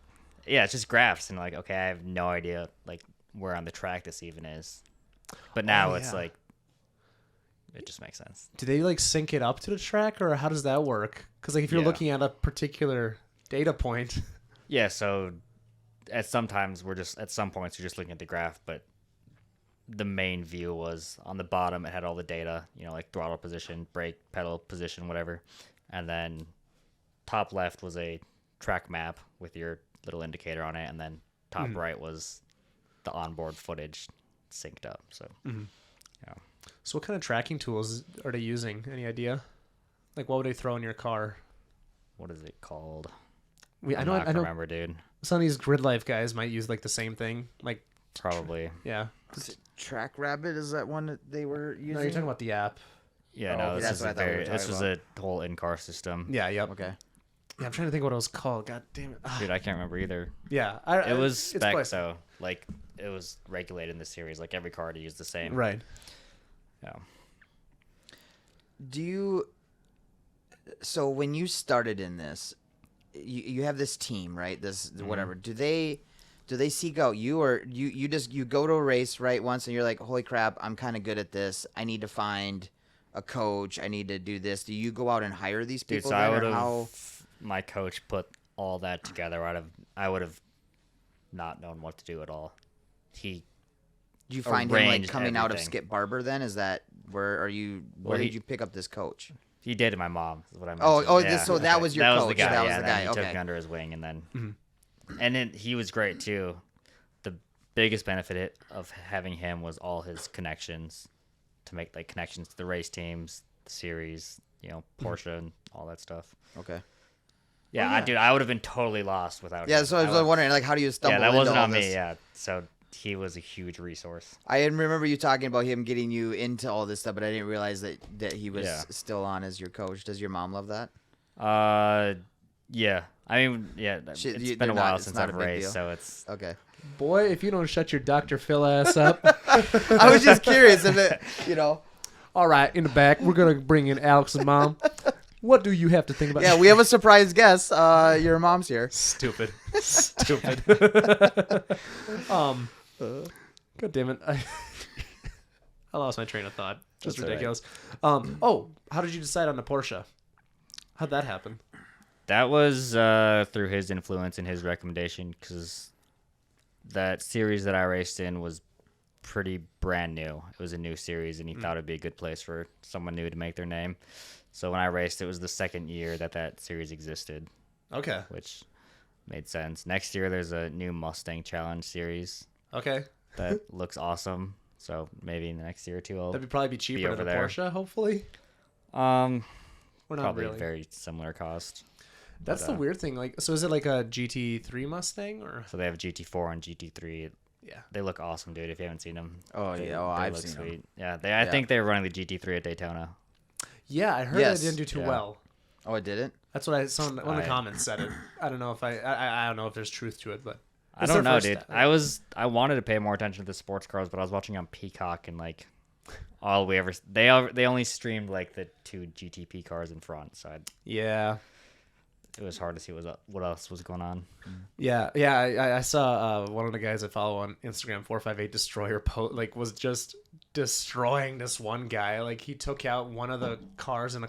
yeah, it's just graphs. And like, okay, I have no idea like where on the track this even is. But now it's like, it just makes sense. Do they like sync it up to the track, or how does that work? Because like if you're looking at a particular data point. Yeah, so at some points you're just looking at the graph, but the main view was on the bottom. It had all the data, like throttle position, brake pedal position, whatever. And then top left was a track map with your little indicator on it, and then top right was the onboard footage synced up. So, yeah. So what kind of tracking tools are they using? Any idea? Like, what would they throw in your car? What is it called? I know. Remember, dude. Some of these grid life guys might use like the same thing. Like, Probably. yeah. Is it Track Rabbit? Is that one that they were using? No, you're talking about the app. Yeah, Oh, no, okay, this that's is what I thought we were this talking was a whole in-car system. Yeah. Yep. Okay. Yeah, I'm trying to think what it was called. God damn it. Dude, I can't remember either. Yeah. It was it's spec, quite- so like it was regulated in the series. Like every car to use the same. Right. Yeah. So when you started in this, you have this team, right? This whatever. Do they seek out you, or you go to a race right once and you're like, holy crap, I'm kind of good at this. I need to find a coach. I need to do this. Do you go out and hire these Dude, people? so then, I would or have how? my coach put all that together. I would have not known what to do at all. He Do you find him like arranged coming out of everything. Skip Barber? Then is that where are you? Where did you pick up this coach? He dated my mom, is what I Oh, mentioned. so that was your that coach. Was the guy. That was yeah, the then guy. He Okay. took me under his wing, and then, and then he was great too. The biggest benefit of having him was all his connections to make like connections to the race teams, the series, Porsche and all that stuff. Okay. Yeah, dude, I would have been totally lost without. Yeah, him. so I was wondering, like, how do you stumble? Yeah, that into wasn't all on this? me. Yeah, so he was a huge resource. I didn't remember you talking about him getting you into all this stuff, but I didn't realize that he was still on as your coach. Does your mom love that? Yeah. I mean, yeah. It's been a while since I've raced, so it's Okay. Boy, if you don't shut your Dr. Phil ass up. I was just curious if it, All right, in the back, we're going to bring in Alex's mom. What do you have to think about? Yeah, we have a surprise guest. Your mom's here. Stupid. Stupid. God damn it. I lost my train of thought. Just That's ridiculous. How did you decide on the Porsche? How'd that happen? that was through his influence and his recommendation, because that series that I raced in was pretty brand new. It was a new series, and he thought it'd be a good place for someone new to make their name. So when I raced, it was the second year that series existed. Okay. Which made sense. Next year, there's a new Mustang Challenge series. Okay. That looks awesome. So maybe in the next year or two, that'd probably be cheaper than a Porsche, hopefully. We're not probably really. Very similar cost. That's the weird thing. Like, so is it like a GT3 Mustang or? So they have GT4 and GT3. Yeah, they look awesome, dude. If you haven't seen them. I've seen them. Yeah, I think they were running the GT3 at Daytona. Yeah, I heard it didn't do too well. Oh, it didn't? That's what one of the comments said it. I don't know if I don't know if there's truth to it, but I don't know, dude. I wanted to pay more attention to the sports cars, but I was watching on Peacock and like all we ever they only streamed like the 2 GTP cars in front, so it was hard to see what else was going on. Yeah. I saw one of the guys I follow on Instagram, 458 Destroyer, was just destroying this one guy. Like he took out one of the cars in a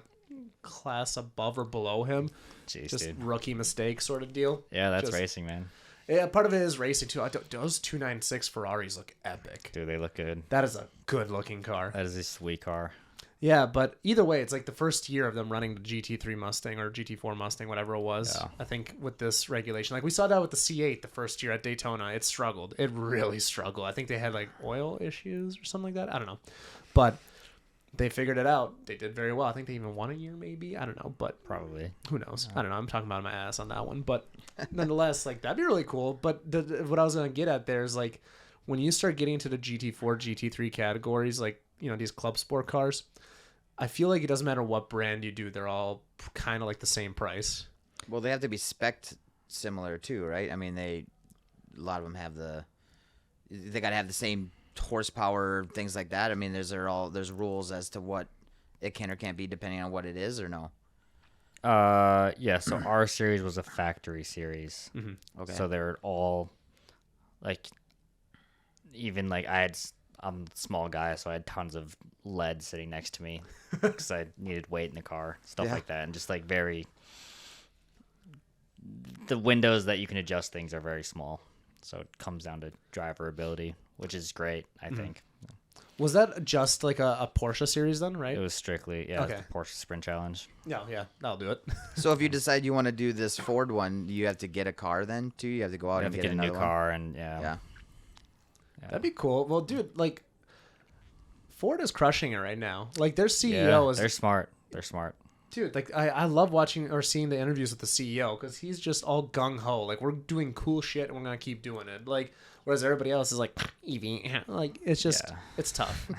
class above or below him. Jeez, just dude. Rookie mistake sort of deal. Yeah, that's racing, man. Yeah, part of it is racing too. Those 296 Ferraris look epic. Dude, they look good. That is a good looking car. That is a sweet car. Yeah, but either way, it's like the first year of them running the GT3 Mustang or GT4 Mustang, whatever it was. Yeah. I think with this regulation, like we saw that with the C8 the first year at Daytona, it struggled. It really struggled. I think they had like oil issues or something like that. I don't know, but they figured it out. They did very well. I think they even won a year, maybe. I don't know, but probably. Who knows? I don't know. I'm talking about my ass on that one, but nonetheless, like that'd be really cool. But what I was gonna get at there is like when you start getting to the GT4, GT3 categories, like these club sport cars. I feel like it doesn't matter what brand you do; they're all kind of like the same price. Well, they have to be spec'd similar too, right? I mean, a lot of them have they got to have the same horsepower, things like that. I mean, there's rules as to what it can or can't be depending on what it is, or no? Yeah. So our series was a factory series. Mm-hmm. Okay. So they're all like, even like I'm a small guy, so I had tons of lead sitting next to me because I needed weight in the car, stuff like that, and just like the windows that you can adjust things are very small, so it comes down to driver ability, which is great, I think. Was that just like a Porsche series then, right? It was strictly the Porsche Sprint Challenge. Yeah, that'll do it. So if you decide you want to do this Ford one, do you have to get a car then too? You have to go out and get a new car, and yeah. That'd be cool. Well, dude, like Ford is crushing it right now. Like their CEO they're smart. They're smart. Dude, like I love watching or seeing the interviews with the CEO because he's just all gung ho. Like we're doing cool shit and we're gonna keep doing it. Like whereas everybody else is like EV, like it's just it's tough.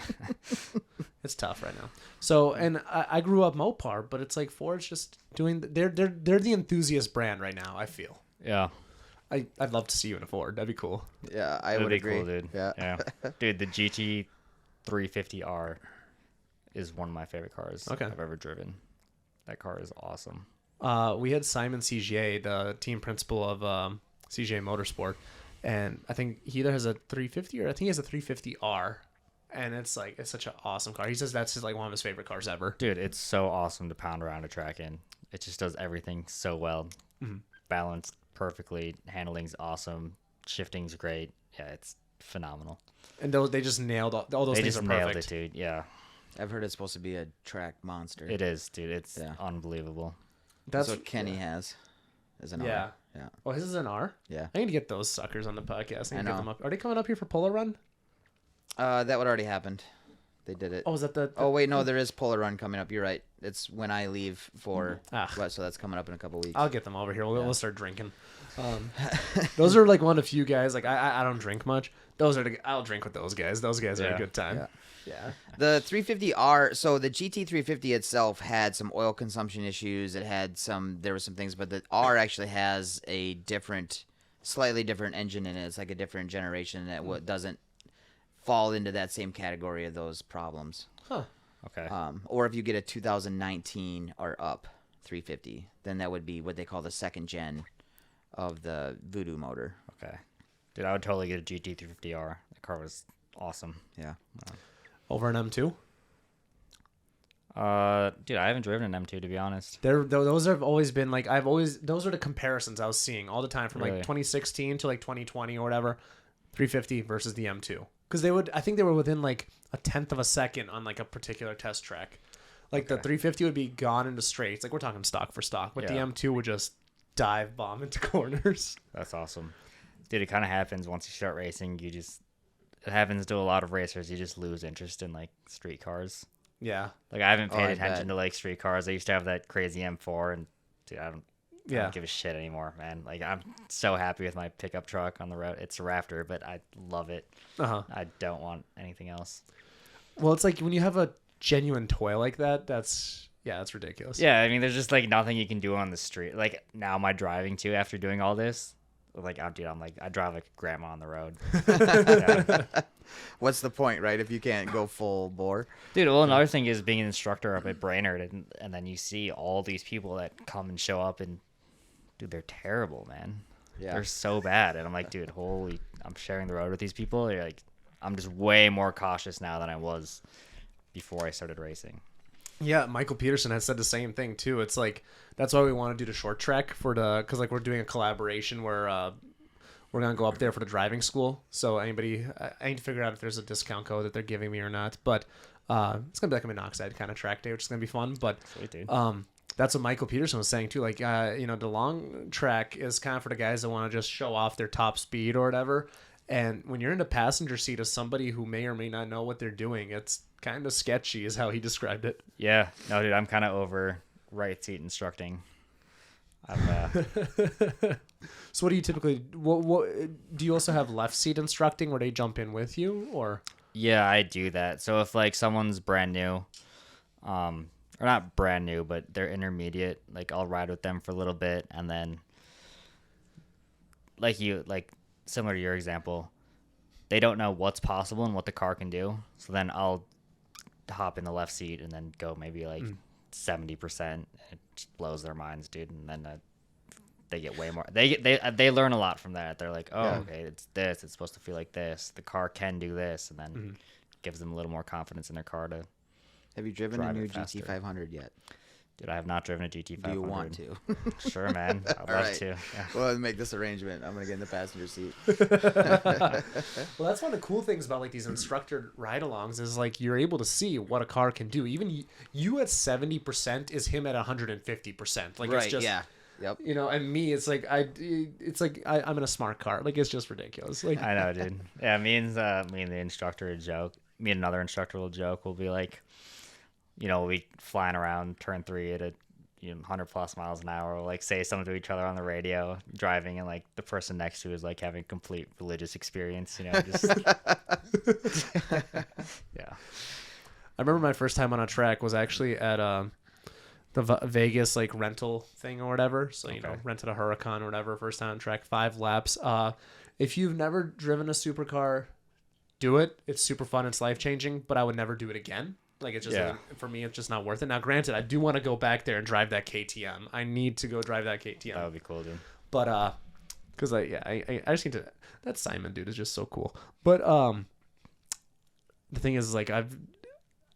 It's tough right now. So and I grew up Mopar, but it's like Ford's just doing. They're the enthusiast brand right now. I feel. Yeah. I'd love to see you in a Ford. That'd be cool. Yeah, I would agree. Cool, dude. Yeah. Dude, the GT350R is one of my favorite cars I've ever driven. That car is awesome. We had Simon Sajady, the team principal of CJ Motorsport, and I think he either has a 350 or I think he has a 350R, and it's such an awesome car. He says that's just like one of his favorite cars ever. Dude, it's so awesome to pound around a track in. It just does everything so well. Mm-hmm. Balanced perfectly, handling's awesome, shifting's great. Yeah, it's phenomenal. And they just nailed all those things. Are perfect. Nailed it, dude. Yeah. I've heard it's supposed to be a track monster. It is, dude. It's unbelievable. That's what Kenny has. Is an R. Yeah. Oh, his is an R? Yeah. I need to get those suckers on the podcast. I know. Get them up. Are they coming up here for Polar Run? That would already happened. They did it. Oh, is that the Oh, wait, no, there is Polar Run coming up. You're right. It's when I leave for so that's coming up in a couple weeks. I'll get them over here. We'll start drinking. Those are like one of the few guys. Like I don't drink much. I'll drink with those guys. Those guys are a good time. Yeah. The 350R. So the GT350 itself had some oil consumption issues. There were some things, but the R actually has a slightly different engine in it. It's like a different generation that doesn't fall into that same category of those problems. Huh. Okay. Or if you get a 2019 or up 350, then that would be what they call the second gen of the Voodoo motor. Okay. Dude, I would totally get a GT350R. That car was awesome. Yeah. Over an M2? Dude, I haven't driven an M2 to be honest. Those have always been like those are the comparisons I was seeing all the time from like 2016 to like 2020 or whatever. 350 versus the M2. because I think they were within like a tenth of a second on like a particular test track. Like the 350 would be gone into straights. Like we're talking stock for stock, but the M2 would just dive bomb into corners. That's awesome. Dude, it kind of happens once you start racing. It happens to a lot of racers. You just lose interest in like street cars. Yeah. Like I haven't paid attention to like street cars. I used to have that crazy M4 and dude, I don't give a shit anymore, man. Like I'm so happy with my pickup truck on the road. It's a Raptor, but I love it. I don't want anything else. Well, it's like when you have a genuine toy like that, that's ridiculous. Yeah, I mean, there's just like nothing you can do on the street. Like now my driving too, after doing all this, like I'm like I drive like grandma on the road. What's the point, right? If you can't go full bore. Dude, well, another thing is being an instructor up at Brainerd, and then you see all these people that come and show up, and dude, they're terrible, man. Yeah, they're so bad, and I'm like, dude, I'm sharing the road with these people. They're like, I'm just way more cautious now than I was before I started racing. Yeah, Michael Peterson has said the same thing too. It's like that's why we want to do the short track because like we're doing a collaboration where we're gonna go up there for the driving school. So I need to figure out if there's a discount code that they're giving me or not. But it's gonna be like a monoxide kind of track day, which is gonna be fun. But that's what Michael Peterson was saying too. Like the long track is kind of for the guys that want to just show off their top speed or whatever. And when you're in the passenger seat of somebody who may or may not know what they're doing, it's kind of sketchy is how he described it. Yeah. No, dude, I'm kind of over right seat instructing. So what do you typically what do you also have left seat instructing where they jump in with you or? Yeah, I do that. So if like someone's brand new, or not brand new, but they're intermediate, like I'll ride with them for a little bit, and then like similar to your example, they don't know what's possible and what the car can do. So then I'll hop in the left seat and then go maybe like 70%. It just blows their minds, dude. And then they get way more. They learn a lot from that. They're like, okay, it's this. It's supposed to feel like this. The car can do this, and then gives them a little more confidence in their car to. Have you driven a new GT500 yet? Dude, I have not driven a GT500. Do you want to? Sure, man. I'd love to. Yeah. Well, make this arrangement. I'm going to get in the passenger seat. Well, that's one of the cool things about like these instructor ride-alongs is like you're able to see what a car can do. Even you at 70% is him at 150%. Like right, it's just, yeah. Yep. And me, it's like I'm in a smart car. Like it's just ridiculous. Like I know, dude. Yeah, me and the instructor would joke. Me and another instructor will joke. We'll be like, we'll be flying around turn 3 at 100 plus miles an hour. We'll like say something to each other on the radio, driving, and like the person next to is like having complete religious experience. Just yeah. I remember my first time on a track was actually at the Vegas like rental thing or whatever. So rented a Huracan or whatever. First time on track, 5 laps. If you've never driven a supercar, do it. It's super fun. It's life changing. But I would never do it again. Like it's just for me, it's just not worth it. Now, granted, I do want to go back there and drive that KTM. I need to go drive that KTM. That would be cool, dude. But because I just need to. That Simon dude is just so cool. But the thing is, like I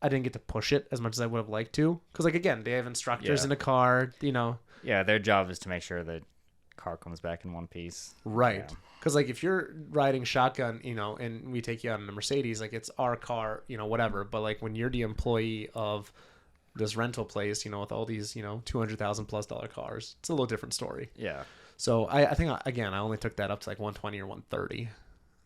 didn't get to push it as much as I would have liked to. Because like again, they have instructors in the car. Yeah, their job is to make sure the car comes back in one piece. Right. Because like if you're riding shotgun, and we take you out in a Mercedes, like it's our car, whatever. But like when you're the employee of this rental place, with all these, $200,000+ cars, it's a little different story. Yeah. So I think again, I only took that up to like 120 or 130.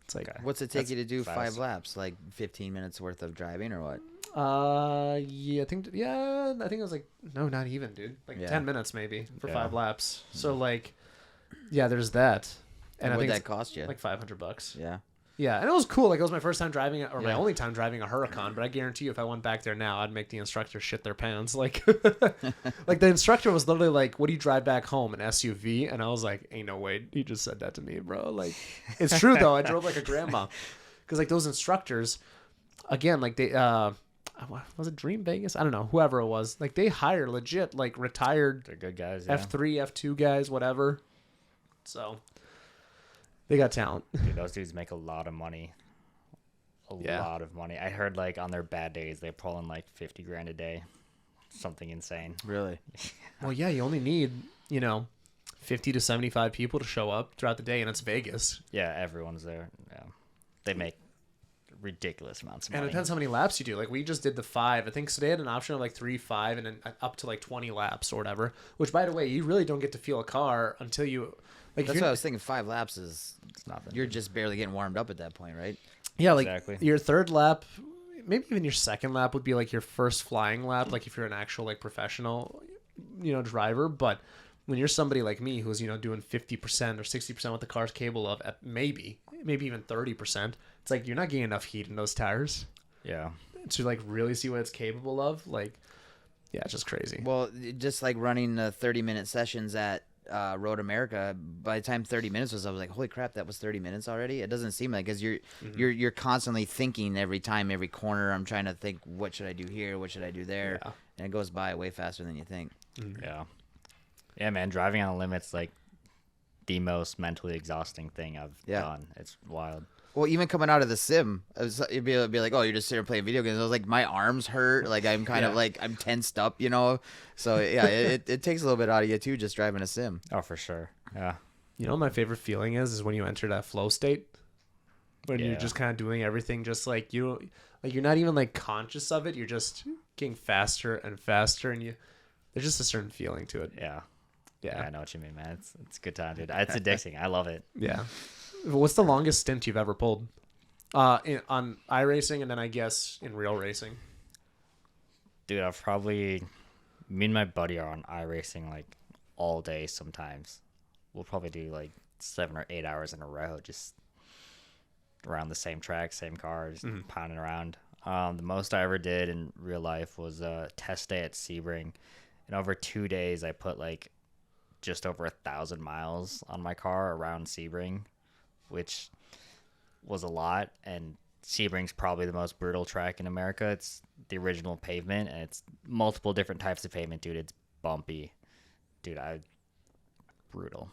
It's like what's it take you to do fast. 5 laps? Like 15 minutes worth of driving or what? I think it was like no, not even, dude. Like 10 minutes maybe for 5 laps. So like, yeah, there's that. And what did that cost you? Like $500. Yeah. Yeah, and it was cool. Like it was my first time driving, or my only time driving a Huracan. But I guarantee you, if I went back there now, I'd make the instructor shit their pants. Like, like the instructor was literally like, "What do you drive back home? An SUV?" And I was like, "Ain't no way." He just said that to me, bro. Like, it's true though. I drove like a grandma, because like those instructors, again, like they was it Dream Vegas? I don't know. Whoever it was, like they hire legit like retired. They're good guys. Yeah. F3, F2 guys, whatever. So. They got talent. Dude, those dudes make a lot of money. A lot of money. I heard like on their bad days they pull in like $50,000 a day. Something insane. Really? Well, yeah, you only need, 50 to 75 people to show up throughout the day, and it's Vegas. Yeah, everyone's there. Yeah. They make ridiculous amounts of And money. it depends how many laps you do. Like we just did the 5. I think so they had an option of like 3, 5, and then up to like 20 laps or whatever. Which, by the way, you really don't get to feel a car until you. Like That's what I was thinking. 5 laps is nothing. You're just barely getting warmed up at that point, right? Yeah, like Exactly. your third lap, maybe even your second lap would be like your first flying lap. Like if you're an actual like professional, driver. But when you're somebody like me who's doing 50% or 60% what the car's capable of, at maybe even 30%, it's like you're not getting enough heat in those tires. Yeah. To like really see what it's capable of. Like, yeah, it's just crazy. Well, just like running the 30-minute sessions at Road America, by the time 30 minutes was, I was like, holy crap, that was 30 minutes already. It doesn't seem like, because you're constantly thinking every time, every corner. I'm trying to think, what should I do here? What should I do there? Yeah. And it goes by way faster than you think. Yeah, man, driving on the limit's like the most mentally exhausting thing I've done. It's wild. Well, even coming out of the sim, it'd be like, oh, you're just sitting there playing video games. I was like, my arms hurt. Like, I'm kind of like, I'm tensed up, So, yeah, it takes a little bit out of you, too, just driving a sim. Oh, for sure. Yeah. What my favorite feeling is when you enter that flow state. When you're just kind of doing everything just like you're not even like conscious of it. You're just getting faster and faster, and there's just a certain feling to it. Yeah. Yeah. I know what you mean, man. It's a good time, dude. It's addicting. I love it. Yeah. What's the longest stint you've ever pulled? On iRacing, and then I guess in real racing. Dude, me and my buddy are on iRacing like all day sometimes. We'll probably do like 7 or 8 hours in a row, just around the same track, same car, just pounding around. The most I ever did in real life was a test day at Sebring. And over 2 days, I put like just over 1,000 miles on my car around Sebring, which was a lot. And Sebring's probably the most brutal track in America. It's the original pavement, and it's multiple different types of pavement, dude. It's bumpy. Dude, brutal.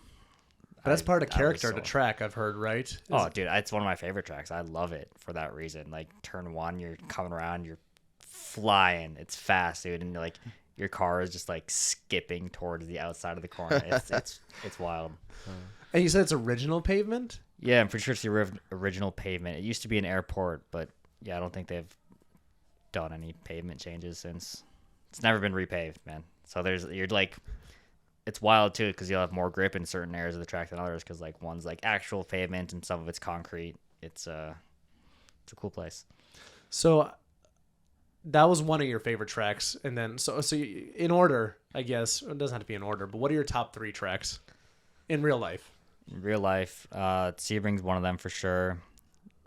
But that's part of character of the track, I've heard, right? Dude, it's one of my favorite tracks. I love it for that reason. Like, turn 1, you're coming around, you're flying. It's fast, dude. And, like, your car is just, like, skipping towards the outside of the corner. It's wild. And you said it's original pavement? Yeah, I'm pretty sure it's the original pavement. It used to be an airport, but, yeah, I don't think they've done any pavement changes since. It's never been repaved, man. So you're, like... It's wild, too, because you'll have more grip in certain areas of the track than others, because, like, one's, like, actual pavement and some of it's concrete. It's a cool place. So that was one of your favorite tracks. And then, so in order, I guess, it doesn't have to be in order, but what are your top 3 tracks in real life? In real life, Sebring's one of them for sure.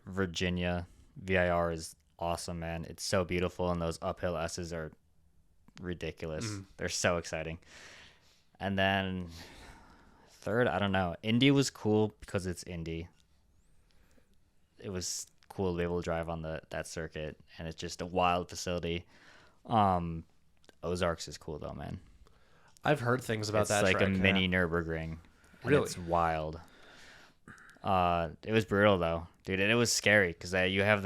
Virginia, VIR is awesome, man. It's so beautiful, and those uphill S's are ridiculous. They're so exciting. And then third, I don't know. Indy was cool because it's Indy. It was cool to be able to drive on that circuit, and it's just a wild facility. Ozarks is cool though, man. I've heard things about that. It's like track, a mini Nürburgring. Really? It's wild. It was brutal though, dude, and it was scary because you have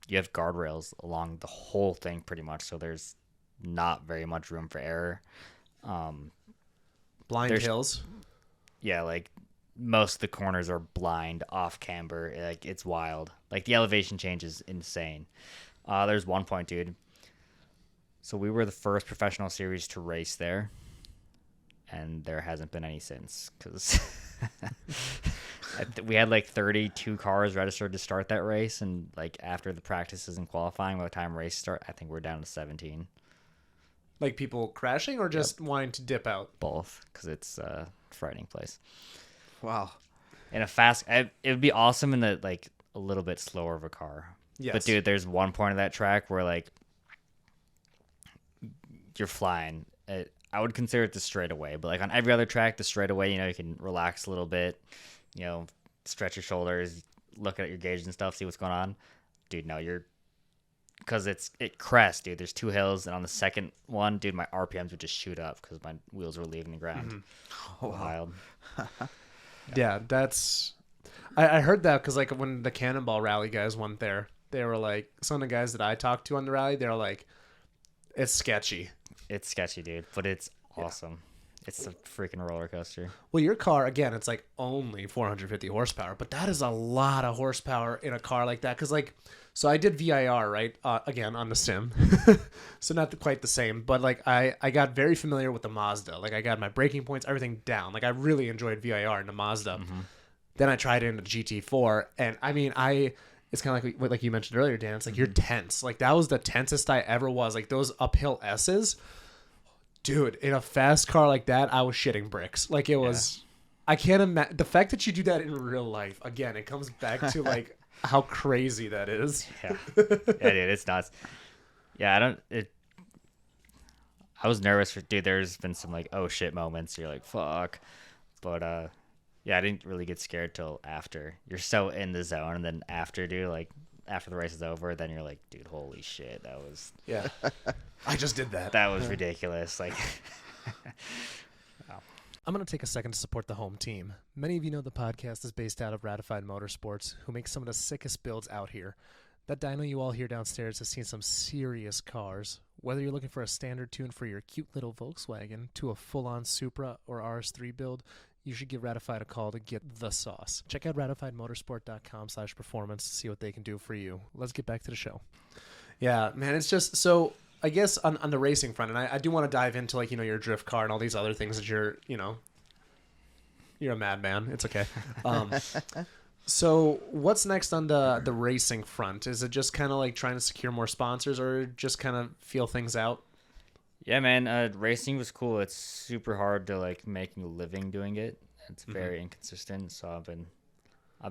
you have guardrails along the whole thing pretty much, so there's not very much room for error. Blind hills. Yeah, like most of the corners are blind, off camber. Like, it's wild. Like, the elevation change is insane. There's one point, dude. So we were the first professional series to race there, and there hasn't been any since, because we had like 32 cars registered to start that race, and like after the practices and qualifying, by the time race start, I think we're down to 17. Like people crashing or just wanting to dip out? Both, because it's a frightening place. Wow. In a fast, it would be awesome in a little bit slower of a car. Yes. But dude, there's one point of that track where like you're flying. I would consider it the straightaway, but like on every other track, the straightaway, you can relax a little bit, stretch your shoulders, look at your gauge and stuff, see what's going on. Dude, no, because it crests, dude. There's 2 hills, and on the second one, dude, my RPMs would just shoot up because my wheels were leaving the ground. Oh, wow. Wild. Yeah, that's... I heard that because like when the Cannonball Rally guys went there, they were like, some of the guys that I talked to on the rally, they're like, it's sketchy. It's sketchy, dude, but it's awesome. It's a freaking roller coaster. Well, your car, again, it's like only 450 horsepower, but that is a lot of horsepower in a car like that. Because, like, so I did VIR, right? Again, on the sim. So not quite the same, but like I got very familiar with the Mazda. Like, I got my braking points, everything down. Like, I really enjoyed VIR in the Mazda. Mm-hmm. Then I tried it in the GT4, and I mean, it's kind of like you mentioned earlier, Dan. It's like you're tense. Like, that was the tensest I ever was. Like, those uphill S's. Dude, in a fast car like that, I was shitting bricks. Like, it was... I can't imagine... The fact that you do that in real life, again, it comes back to, like, how crazy that is. Yeah. Yeah, dude, it's nuts. Yeah, I was nervous for... Dude, there's been some, like, oh, shit moments. You're like, fuck. But, yeah, I didn't really get scared till after. You're so in the zone, and then after, dude, like... After the race is over, then you're like, dude, holy shit, that was... Yeah. I just did that. That was ridiculous. Like, wow. I'm going to take a second to support the home team. Many of you know the podcast is based out of Ratified Motorsports, who makes some of the sickest builds out here. That dyno you all hear downstairs has seen some serious cars. Whether you're looking for a standard tune for your cute little Volkswagen to a full-on Supra or RS3 build, you should give Ratified a call to get the sauce. Check out ratifiedmotorsport.com/performance to see what they can do for you. Let's get back to the show. Yeah, man, it's just so... I guess on the racing front, and I do want to dive into, like, you know, your drift car and all these other things that you're a madman. It's okay. So what's next on the racing front? Is it just kind of like trying to secure more sponsors, or just kind of feel things out? Yeah, man, racing was cool. It's super hard to, like, making a living doing it. It's very inconsistent. So I've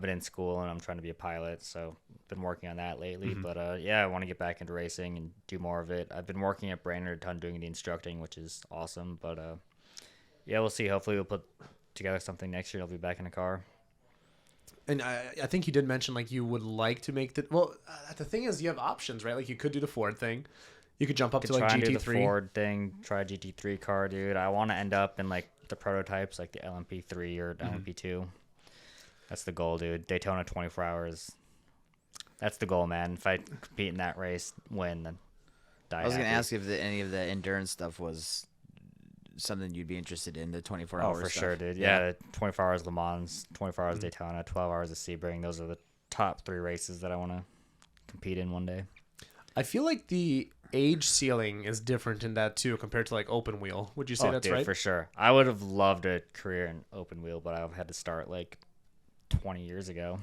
been in school and I'm trying to be a pilot, so been working on that lately. But yeah, I want to get back into racing and do more of it. I've been working at Brainerd a ton doing the instructing, which is awesome. But yeah, we'll see. Hopefully we'll put together something next year. I'll be back in a car. And I think you did mention, like, you would like to make the... Well, the thing is, you have options, right? Like, you could do the Ford thing. You could jump up to, like, GT3. Do the Ford thing, try a GT3 car, dude. I want to end up in, like, the prototypes, like the LMP3 or LMP2. That's the goal, dude. Daytona 24 hours. That's the goal, man. If I compete in that race, win, then die I was going to happy. ask if any of the endurance stuff was something you'd be interested in, the 24 hours. Oh, for stuff. sure, dude. Yeah, 24 hours Le Mans, 24 hours Daytona, 12 hours of Sebring. Those are the top 3 races that I want to compete in one day. I feel like the age ceiling is different in that too compared to, like, open wheel. Would you say that's dude, right? For sure. I would have loved a career in open wheel, but I've had to start, like, 20 years ago.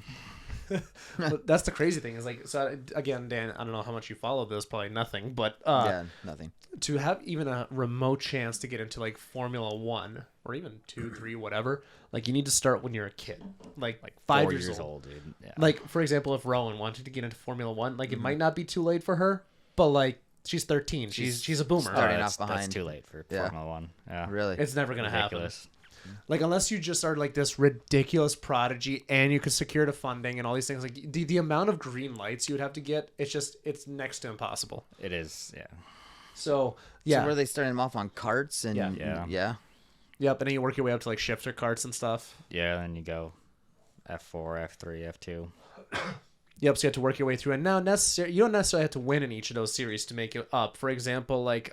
But that's the crazy thing is, like, so again, Dan, I don't know how much you follow this, probably nothing, but yeah, nothing. To have even a remote chance to get into, like, Formula 1 or even 2, 3, whatever, like, you need to start when you're a kid, like 5 years old, dude. Yeah. Like, for example, if Rowan wanted to get into Formula 1, like, it might not be too late for her, but, like, she's 13. She's a boomer. Starting off behind. That's too late for Formula 1. Yeah. Really? It's never going to happen. Ridiculous. Like, unless you just are, like, this ridiculous prodigy and you could secure the funding and all these things, like, the amount of green lights you would have to get, it's next to impossible. It is, yeah. So, yeah. So were they starting them off on carts? And Yeah. Yep, and then you work your way up to, like, shifter carts and stuff. Yeah, and you go F4, F3, F2. Yep, so you have to work your way through. And now you don't necessarily have to win in each of those series to make it up. For example, like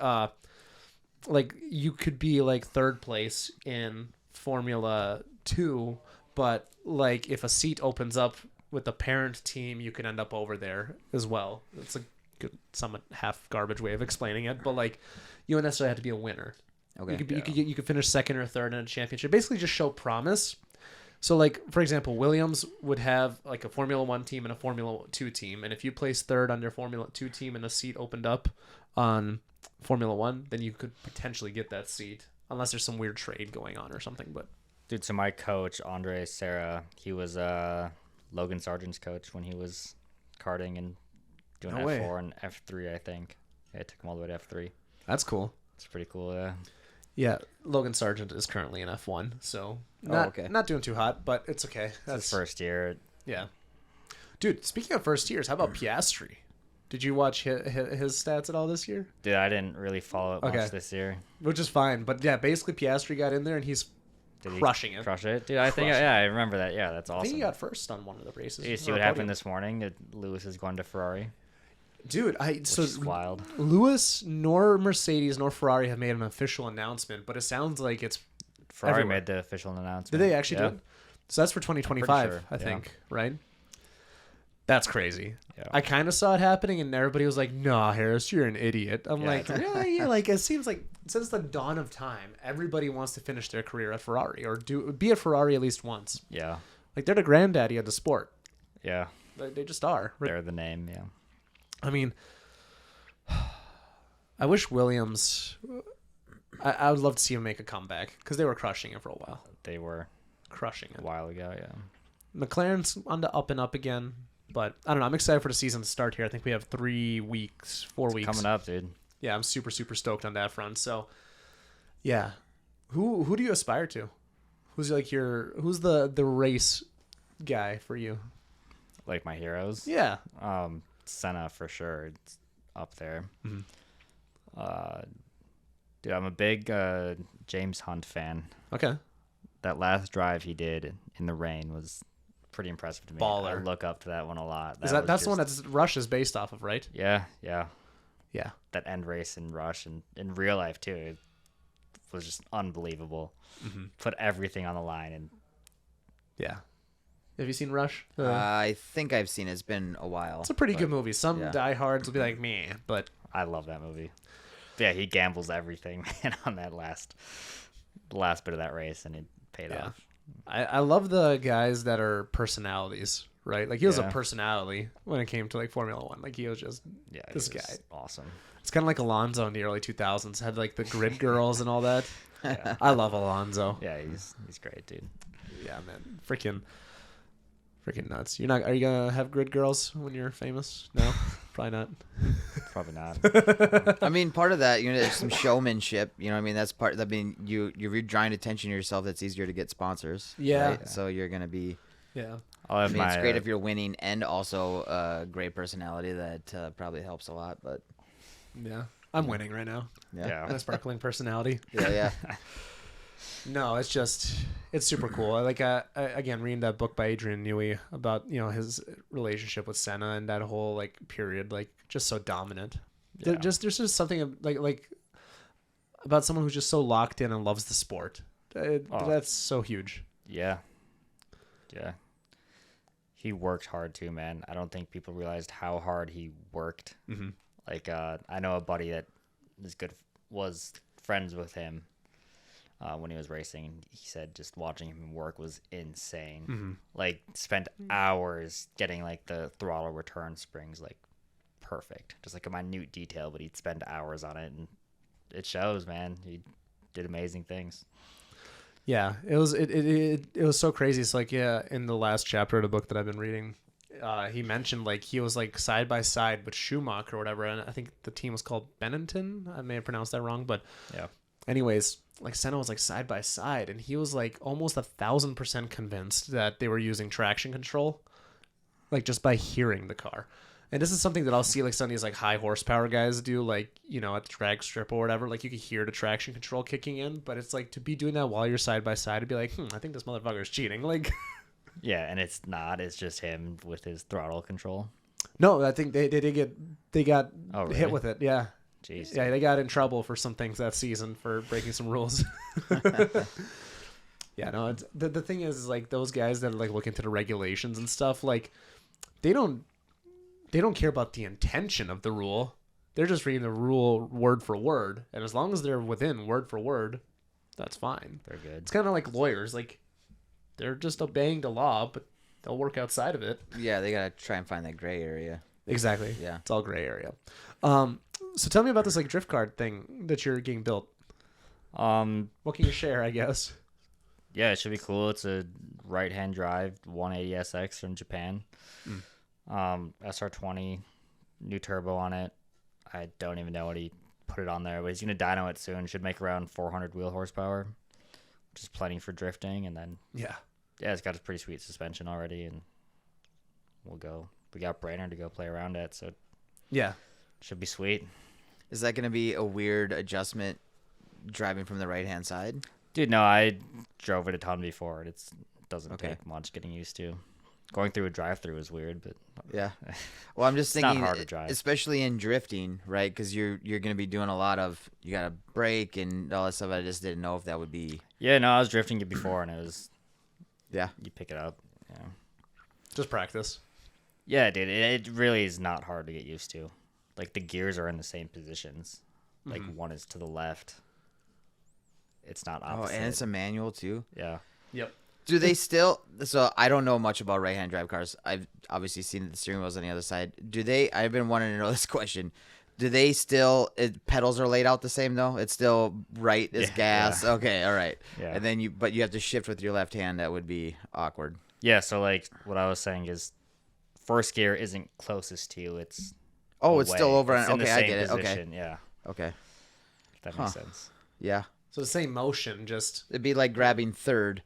you could be, like, third place in Formula 2, but, like, if a seat opens up with the parent team, you can end up over there as well. It's a good, somewhat half garbage way of explaining it, but, like, you don't necessarily have to be a winner. Okay. You could finish second or third in a championship. Basically, just show promise. So, like, for example, Williams would have, like, a Formula 1 team and a Formula 2 team, and if you place third on their Formula 2 team and a seat opened up on Formula 1, then you could potentially get that seat, unless there's some weird trade going on or something. But dude, so my coach, Andre Serra, he was Logan Sargent's coach when he was karting and doing F4 and F3, I think. Yeah, it took him all the way to F3. That's cool. It's pretty cool, yeah. Yeah, Logan Sargent is currently in F1, so not doing too hot, but it's okay. That's his first year. Yeah. Dude, speaking of first years, how about Piastri? Did you watch his stats at all this year? Dude, I didn't really follow it much this year. Which is fine, but yeah, basically Piastri got in there and he's crushing it. Crush it? Dude, I think, I remember that. Yeah, that's awesome. I think he got first on one of the races. Did you see what happened this morning? Lewis is going to Ferrari. Dude, which is wild. Lewis nor Mercedes nor Ferrari have made an official announcement, but it sounds like it's Ferrari everywhere. made the official announcement. Did they actually do it? So that's for 2025, sure. I think, right? That's crazy. Yeah. I kind of saw it happening, and everybody was like, "No, Harris, you're an idiot." I'm like, "Yeah." Like it seems like since the dawn of time, everybody wants to finish their career at Ferrari or be at Ferrari at least once. Yeah. Like they're the granddaddy of the sport. Yeah. They just are. They're the name. Yeah. I mean, I wish Williams. I would love to see him make a comeback because they were crushing it for a while. They were crushing it a while ago. Yeah. McLaren's on the up and up again, but I don't know. I'm excited for the season to start here. I think we have 4 weeks coming up, dude. Yeah, I'm super stoked on that front. So, yeah, who do you aspire to? Who's the race guy for you? Like my heroes? Yeah. Senna for sure. It's up there. Mm-hmm. Dude, I'm a big James Hunt fan. Okay. That last drive he did in the rain was pretty impressive to me. Baller. I look up to that one a lot. That's the one that Rush is based off of, right? Yeah. Yeah. That end race in Rush and in real life too. It was just unbelievable. Mm-hmm. Put everything on the line and yeah. Have you seen Rush? I think I've seen it. It's been a while. It's a pretty good movie. Some diehards will be like me, but I love that movie. Yeah, he gambles everything, man, on that last bit of that race, and it paid off. I love the guys that are personalities, right? Like he was a personality when it came to like Formula One. Like he was just this guy. Awesome. It's kind of like Alonso in the early 2000s. Had like the grid girls and all that. Yeah. I love Alonso. Yeah, he's great, dude. Yeah, man, freaking nuts. Are you gonna have grid girls when you're famous? No, probably not. Probably not. I mean, part of that, there's some showmanship. You know what I mean? That's part. I mean, you're drawing attention to yourself. That's easier to get sponsors. Yeah. Right? So you're gonna be. Yeah. It's great if you're winning and also a great personality. That probably helps a lot. But yeah, I'm winning right now. Yeah. And a sparkling personality. Yeah. No, it's super cool. I again reading that book by Adrian Newey about his relationship with Senna and that whole like period, like just so dominant. Yeah. There's just something like about someone who's just so locked in and loves the sport. That's so huge. Yeah. He worked hard too, man. I don't think people realized how hard he worked. Mm-hmm. Like I know a buddy that was friends with him. When he was racing, he said just watching him work was insane. Mm-hmm. Like spent hours getting like the throttle return springs like perfect, just like a minute detail, but he'd spend hours on it, and it shows, man. He did amazing things. Yeah, it was so crazy. It's like in the last chapter of the book that I've been reading, he mentioned like he was like side by side with Schumacher or whatever, and I think the team was called Benetton. I may have pronounced that wrong, but yeah. Anyways, like Senna was like side by side, and he was like almost 1,000% convinced that they were using traction control, like just by hearing the car. And this is something that I'll see like some of these like high horsepower guys do, like at the drag strip or whatever. Like you can hear the traction control kicking in, but it's like to be doing that while you're side by side to be like, I think this motherfucker is cheating. Like, yeah, and it's not. It's just him with his throttle control. No, I think they got really? hit with it. Yeah. Jeez. Yeah, they got in trouble for some things that season for breaking some rules. Yeah, no. The thing is like those guys that like look into the regulations and stuff, like they don't care about the intention of the rule. They're just reading the rule word for word, and as long as they're within word for word, that's fine. They're good. It's kind of like lawyers, like they're just obeying the law, but they'll work outside of it. Yeah, they gotta try and find that gray area. Exactly. Yeah, it's all gray area. So tell me about this like drift card thing that you're getting built. What can you share, I guess? Yeah, it should be cool. It's a right-hand drive 180SX from Japan. SR20, new turbo on it. I don't even know what he put it on there, but he's gonna dyno it soon. Should make around 400 wheel horsepower, which is plenty for drifting. And then it's got a pretty sweet suspension already, and we'll go. We got Brainerd to go play around at, so should be sweet. Is that gonna be a weird adjustment driving from the right hand side? Dude, no, I drove it a ton before. It doesn't take much getting used to. Going through a drive-through is weird, but yeah. Well, I'm just it's not thinking, hard to drive. especially in drifting, right? Because you're going to be doing a lot of, you got to brake and all that stuff. I just didn't know if that would be. Yeah, no, I was drifting it before, and it was. Yeah. You pick it up. Yeah. Just practice. Yeah, dude. It really is not hard to get used to. Like the gears are in the same positions. Like one is to the left. It's not opposite. Oh, and it's a manual too. Yeah. Yep. Do they still? So I don't know much about right-hand drive cars. I've obviously seen that the steering wheel's on the other side. Do they? I've been wanting to know this question. Do they still? Pedals are laid out the same though. It's still right as gas. Yeah. Okay, all right. Yeah. And then but you have to shift with your left hand. That would be awkward. Yeah. So like what I was saying is, first gear isn't closest to you. It's it's still over. It's in the I same get it. position. Okay. Yeah. Okay. If that makes sense. Yeah. So the same motion, just it'd be like grabbing third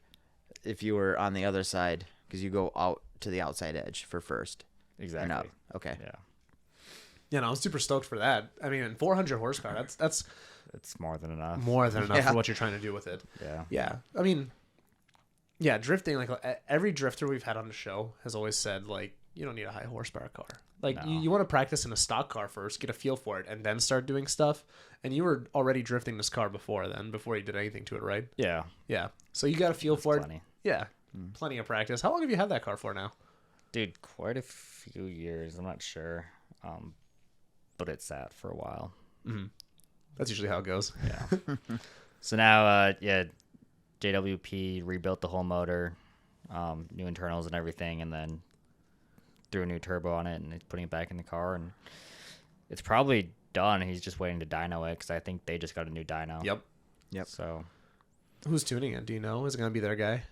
if you were on the other side, because you go out to the outside edge for first. Exactly. And up. Okay. Yeah. Yeah, no, I'm super stoked for that. I mean, 400 horsepower, that's it's more than enough. More than enough for what you're trying to do with it. Yeah. Yeah. I mean, yeah, drifting, like every drifter we've had on the show has always said, like, you don't need a high horsepower car. Like, you want to practice in a stock car first, get a feel for it, and then start doing stuff. And you were already drifting this car before you did anything to it, right? Yeah. Yeah. So you got a feel for plenty. it. Yeah. Plenty of practice. How long have you had that car for now? Dude, quite a few years. I'm not sure. But it sat for a while. Mm-hmm. That's usually how it goes. Yeah. So now, JWP rebuilt the whole motor, new internals and everything, and then threw a new turbo on it, and he's putting it back in the car, and it's probably done. He's just waiting to dyno it, because I think they just got a new dyno. Yep. So who's tuning it? Do you know? Is it going to be their guy?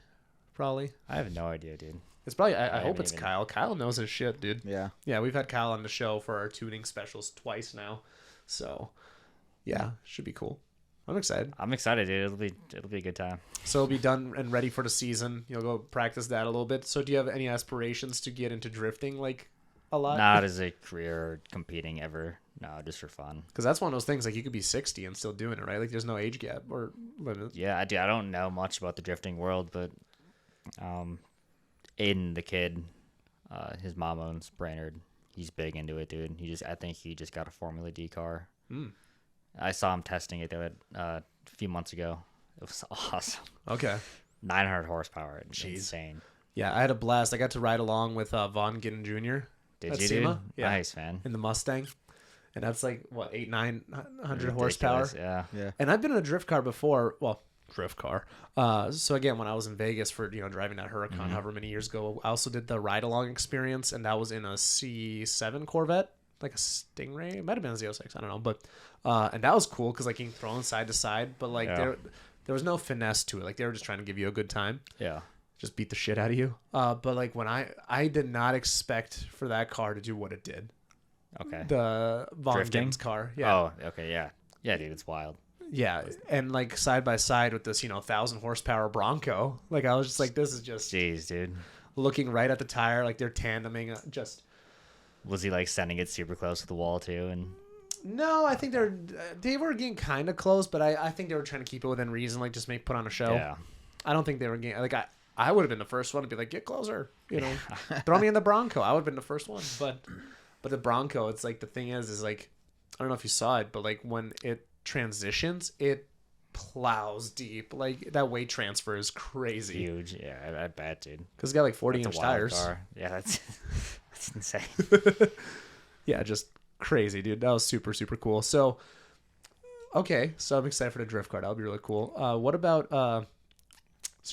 Probably. I have no idea, dude. It's probably. I hope it's Kyle. Kyle knows his shit, dude. Yeah. Yeah, we've had Kyle on the show for our tuning specials twice now, so yeah, should be cool. I'm excited. I'm excited, dude. It'll be a good time. So it'll be done and ready for the season. You'll go practice that a little bit. So do you have any aspirations to get into drifting, like, a lot? Not as a career or competing ever. No, just for fun. Because that's one of those things, like, you could be 60 and still doing it, right? Like, there's no age gap or limit. Yeah, I do. I don't know much about the drifting world, but Aiden, the kid, his mom owns Brainerd. He's big into it, dude. I think he just got a Formula D car. I saw him testing it a few months ago. It was awesome. Okay. 900 horsepower. Jeez. Insane. Yeah, I had a blast. I got to ride along with Vaughn Giddens Jr. Did at you, SEMA. dude? Yeah. Nice, man. In the Mustang. And that's like, what, 900 Ridiculous, horsepower? Yeah. And I've been in a drift car before. Well, drift car. So again, when I was in Vegas for, driving that Huracan however many years ago, I also did the ride along experience, and that was in a C7 Corvette, like a Stingray. It might have been a Z06, I don't know, but and that was cool because, like, you can throw them side to side, but like there was no finesse to it. Like, they were just trying to give you a good time. Yeah. Just beat the shit out of you. But like, when I did not expect for that car to do what it did. Okay. The Vaughn Giddens car. Yeah. Oh, okay, yeah. Yeah, dude, it's wild. Yeah, and like side by side with this, 1,000 horsepower Bronco. Like, I was just like, this is just. Jeez, dude. Looking right at the tire, like they're tandeming. Just. Was he like sending it super close to the wall too? And. No, I think they were getting kind of close, but I think they were trying to keep it within reason, like just put on a show. Yeah. I don't think they were getting like I would have been the first one to be like, get closer, throw me in the Bronco. I would have been the first one, but the Bronco, it's like the thing is like, I don't know if you saw it, but like when it transitions, it plows deep. Like, that weight transfer is crazy. Huge. Yeah, I bet, dude. Because it's got like 40-inch tires. Car. Yeah, that's insane. Yeah, just crazy, dude. That was super, super cool. So, okay. So I'm excited for the drift car. That'll be really cool. What about, so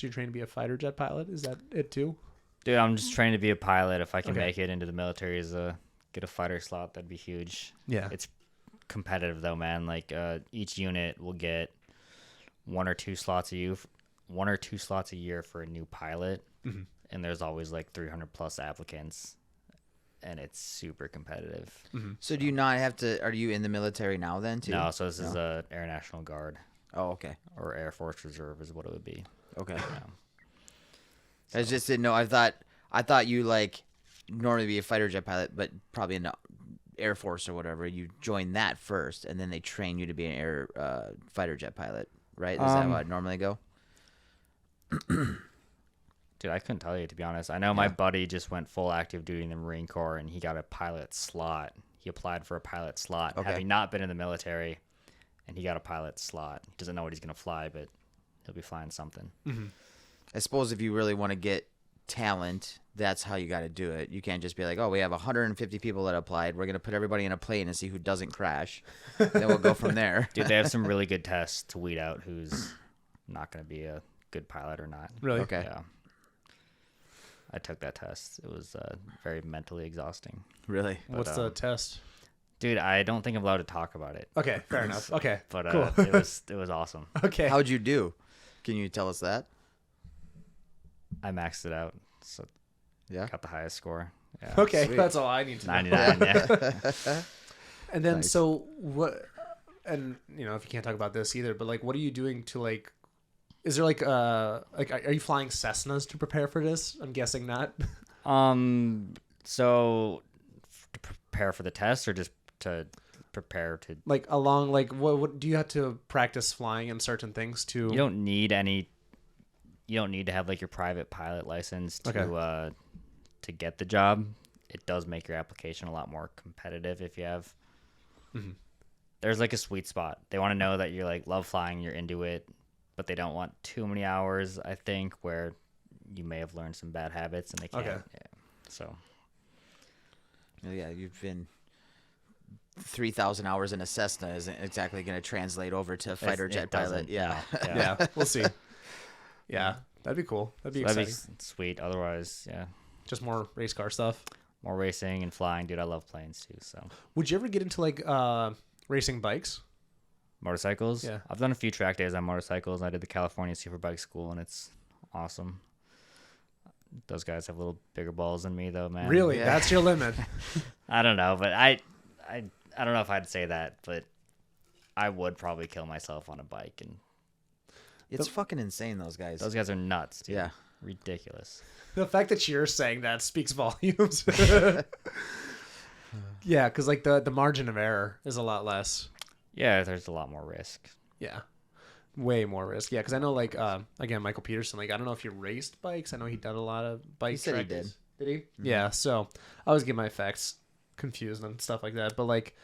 you're trained to be a fighter jet pilot? Is that it too? Dude, I'm just trying to be a pilot. If I can make it into the military get a fighter slot, that'd be huge. Yeah. It's competitive though, man. Like, each unit will get one or two slots a year for a new pilot. Mm-hmm. And there's always like 300 plus applicants, and it's super competitive. Mm-hmm. So do you not have to, are you in the military now then too? No, so this is a Air National Guard. Oh, okay. Or Air Force Reserve is what it would be. Okay. Yeah. So. I just didn't know. I thought you like normally be a fighter jet pilot, but probably in the Air Force or whatever. You join that first, and then they train you to be an air fighter jet pilot, right? Is that how it normally go? Dude, I couldn't tell you, to be honest. I know my buddy just went full active duty in the Marine Corps, and he got a pilot slot. He applied for a pilot slot, having not been in the military, and he got a pilot slot. He doesn't know what he's going to fly, but he'll be flying something. Mm-hmm. I suppose if you really want to get talent, that's how you got to do it. You can't just be like, oh, we have 150 people that applied. We're going to put everybody in a plane and see who doesn't crash. Then we'll go from there. Dude, they have some really good tests to weed out who's not going to be a good pilot or not. Really? Okay. Yeah. I took that test. It was very mentally exhausting. Really? But, What's the test? Dude, I don't think I'm allowed to talk about it. Okay, fair enough. Okay, but cool. it was awesome. Okay. How'd you do? Can you tell us that? I maxed it out, so got the highest score. Yeah. Okay, Sweet. that's all I need to know. 99. Yeah. And then, Nice. so what? And if you can't talk about this either, but like, what are you doing to like? Is there like are you flying Cessnas to prepare for this? I'm guessing not. So to prepare for the test, or just to prepare to Like along, like what do you have to practice flying in certain things to? You don't need to have like your private pilot license to get the job. It does make your application a lot more competitive if you have. Mm-hmm. There's like a sweet spot. They want to know that you're like love flying, you're into it, but they don't want too many hours, I think, where you may have learned some bad habits and they can't. Okay. Yeah. So. Yeah, you've been 3,000 hours in a Cessna isn't exactly going to translate over to fighter jet pilot. Yeah. No. Yeah, we'll see. Yeah, that'd be cool. That'd be exciting. Sweet. Otherwise, yeah. Just more race car stuff. More racing and flying, dude. I love planes too. So. Would you ever get into like racing bikes? Motorcycles? Yeah. I've done a few track days on motorcycles. I did the California Superbike School, and it's awesome. Those guys have a little bigger balls than me, though, man. Really? Yeah. That's your limit. I don't know, but I don't know if I'd say that, but I would probably kill myself on a bike. And It's fucking insane, those guys. those guys are nuts, dude. Yeah. Ridiculous. The fact that you're saying that speaks volumes. Yeah, because like the margin of error is a lot less. Yeah, there's a lot more risk. Yeah, way more risk. Yeah, because I know like again Michael Peterson. Like I don't know if he raced bikes. I know he did a lot of bike. He said he track days. did. Did he? Mm-hmm. Yeah. So I always get my facts confused and stuff like that. But like,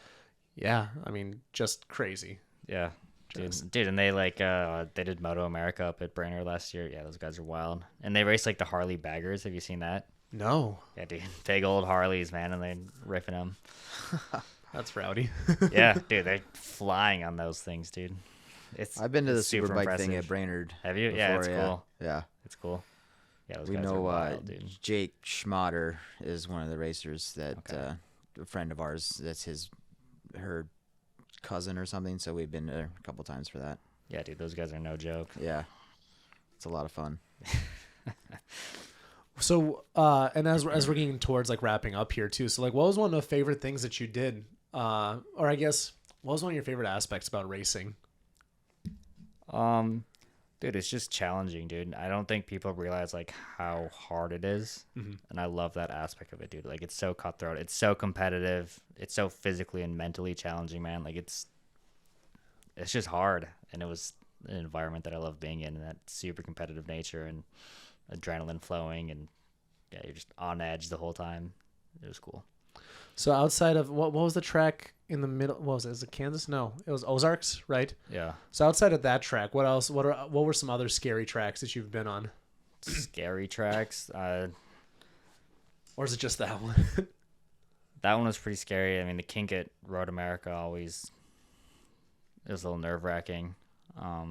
yeah, I mean, just crazy. Yeah. Dude, and they like they did Moto America up at Brainerd last year. Yeah, those guys are wild. And they race like the Harley baggers. Have you seen that? No. Yeah, dude. Big old Harleys, man, and they're ripping them. That's rowdy. Yeah, dude, they're flying on those things, dude. I've been to the super Superbike impressive. thing at Brainerd. Have you? Yeah, it's cool. Yeah. It's cool. Yeah, those We guys are know wild, dude. Jake Schmatter is one of the racers that a friend of ours. That's her cousin or something. So we've been there a couple times for that. Yeah, dude, those guys are no joke. Yeah, it's a lot of fun. So, and as we're getting towards like wrapping up here too. So, like, what was one of the favorite things that you did? Or I guess, what was one of your favorite aspects about racing? Dude, it's just challenging, dude. I don't think people realize like how hard it is, and I love that aspect of it, dude. Like, it's so cutthroat, it's so competitive, it's so physically and mentally challenging, man. Like, it's just hard, and it was an environment that I love being in, and that super competitive nature and adrenaline flowing, and yeah, you're just on edge the whole time. It was cool. So outside of what was the track in the middle? What was it? Is it Kansas? No, it was Ozarks, right? Yeah. So outside of that track, what else? What were some other scary tracks that you've been on? Scary tracks. Or is it just that one? That one was pretty scary. I mean, the kink at Road America always it was a little nerve wracking. I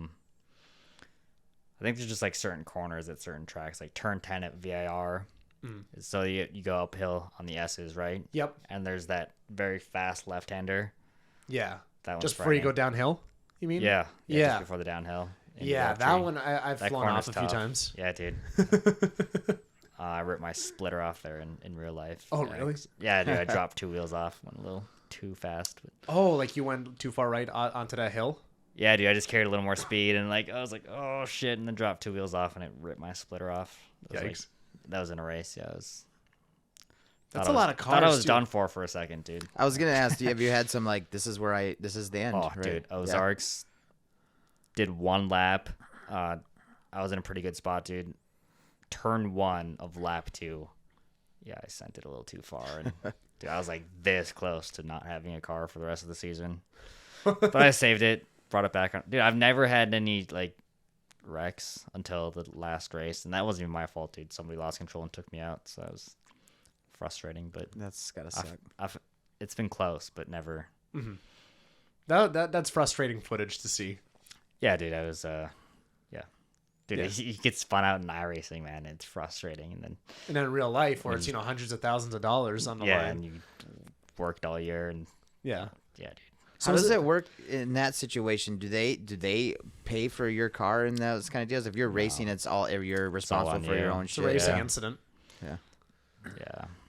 think there's just like certain corners at certain tracks, like turn 10 at VIR. So you go uphill on the S's, right? Yep. And there's that very fast left-hander. Yeah. That one's Just before you go frightening. downhill, you mean? Yeah. Yeah. Just before the downhill. into Yeah, the that tree. one I've That flown corner's off a few tough. times. Yeah, dude. I ripped my splitter off there in real life. Oh, Yeah, really? Yeah, dude. I dropped 2 wheels off. Went a little too fast. But... Oh, like you went too far right onto that hill? Yeah, dude. I just carried a little more speed and like I was like, oh shit, and then dropped 2 wheels off and it ripped my splitter off. It was Yikes. That was in a race. Yeah, it was. That's a lot of cars. Thought I was too. done for a second, dude. I was gonna ask, have you had some like this is the end? Oh, right? dude, Yeah. Ozarks. Did 1 lap. I was in a pretty good spot, dude. turn 1 of lap 2. Yeah, I sent it a little too far, and dude, I was like this close to not having a car for the rest of the season. But I saved it, brought it back on. Dude, I've never had any like wrecks until the last race, and that wasn't even my fault, dude. Somebody lost control and took me out, so that was frustrating. But that's gotta suck. It's been close, but never. Mm-hmm. That's frustrating footage to see. Yeah, dude, I was dude, he gets spun out in iRacing, man. It's frustrating, and then in real life, where it's hundreds of thousands of dollars on the line. and you worked all year, and yeah, dude. So how does it work in that situation? Do they pay for your car in those kind of deals? If you're racing, you're responsible for your own shit. It's a racing incident. Yeah.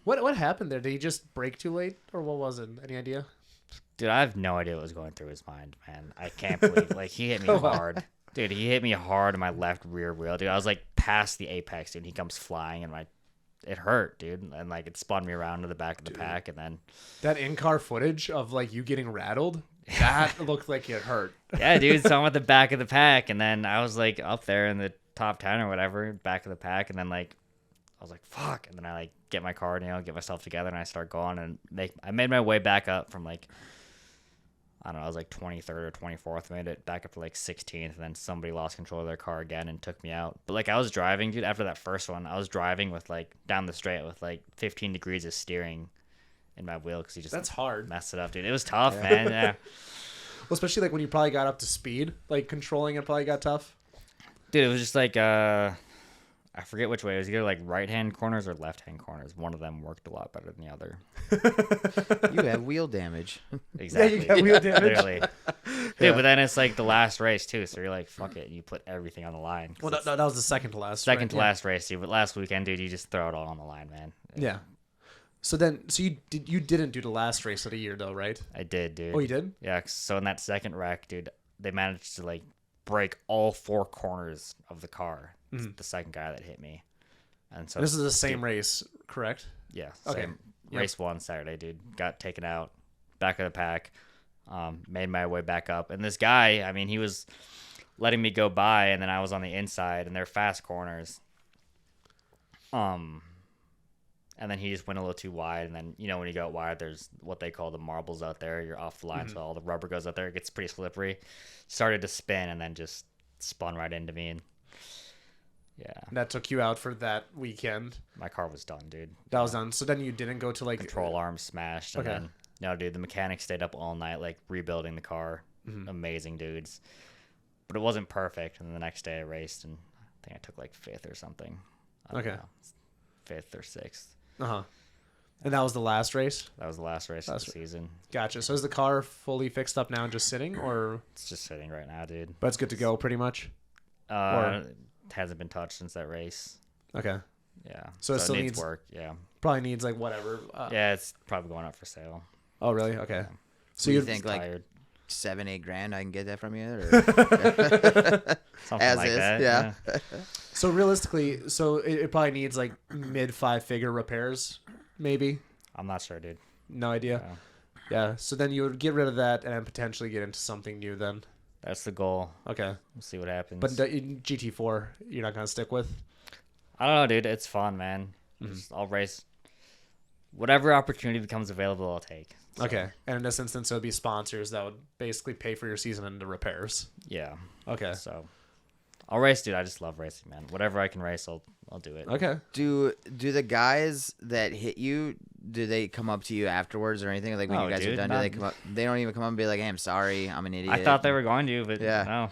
What happened there? Did he just brake too late, or what was it? Any idea? Dude, I have no idea what was going through his mind, man. I can't believe like he hit me hard. Dude, he hit me hard in my left rear wheel, dude. I was like past the apex, dude. He comes flying, and it hurt, dude. And like it spun me around to the back of the pack, and then that in-car footage of like you getting rattled, that looked like it hurt. Yeah, dude. So I'm at the back of the pack, and then I was like up there in the top 10 or whatever, back of the pack, and then like I was like, fuck. And then I like get my car, get myself together, and I start going and I made my way back up from like, I don't know, I was like 23rd or 24th, made it back up to like 16th, and then somebody lost control of their car again and took me out. But like I was driving, dude, after that first one, I was driving with like down the straight with like 15 degrees of steering in my wheel because he just that's hard. Messed it up, dude. It was tough, man. Yeah. Well, especially like when you probably got up to speed, like controlling it probably got tough. Dude, it was just like I forget which way. It was either like right-hand corners or left-hand corners. One of them worked a lot better than the other. You have wheel damage. Exactly. Yeah, you got wheel damage. Literally. Dude, but then it's like the last race too, so you're like, fuck it. You put everything on the line. Well, that was the second to last. Second to last race, dude. But last weekend, dude, you just throw it all on the line, man. Yeah. So you didn't do the last race of the year though, right? I did, dude. Oh, you did? Yeah. So in that second wreck, dude, they managed to like break all 4 corners of the car. Mm-hmm. The second guy that hit me. And so this is the same race, correct? Yeah. Okay. Same. Race 1 Saturday, dude. Got taken out, back of the pack. Made my way back up, and this guy, I mean, he was letting me go by, and then I was on the inside, and they're fast corners. And then he just went a little too wide, and then when you go out wide, there's what they call the marbles out there. You're off the line, so all the rubber goes out there. It gets pretty slippery. Started to spin, and then just spun right into me, and yeah. That took you out for that weekend. My car was done, dude. That was done. So then you didn't go to like control arm smashed, and then no, dude, the mechanics stayed up all night like rebuilding the car. Amazing dudes, but it wasn't perfect. And the next day I raced, and I think I took like 5th or something. I don't know, 5th or 6th. And that was the last race. That was the last race of the season. Gotcha. So is the car fully fixed up now and just sitting, or it's just sitting right now, dude? But it's good to go, pretty much. It hasn't been touched since that race. Okay. Yeah. So it still needs work. Yeah. Probably needs like whatever. Yeah, it's probably going up for sale. Oh, really? Okay. Yeah. So you think like tired. $7-8 grand? I can get that from you, or something as like is, that. yeah. So realistically, it probably needs like mid 5-figure repairs, maybe. I'm not sure, dude. No idea. Yeah. So then you would get rid of that and then potentially get into something new then. That's the goal. Okay. We'll see what happens. But GT4, you're not gonna stick with? I don't know, dude. It's fun, man. I'll race. Whatever opportunity becomes available, I'll take. So. Okay. And in this instance, it would be sponsors that would basically pay for your season and the repairs. Yeah. Okay. So I'll race, dude. I just love racing, man. Whatever I can race, I'll do it. Okay. Do the guys that hit you, do they come up to you afterwards or anything? Like when you guys are done, do they come up? They don't even come up and be like, "Hey, I'm sorry, I'm an idiot." I thought they were going to, but no.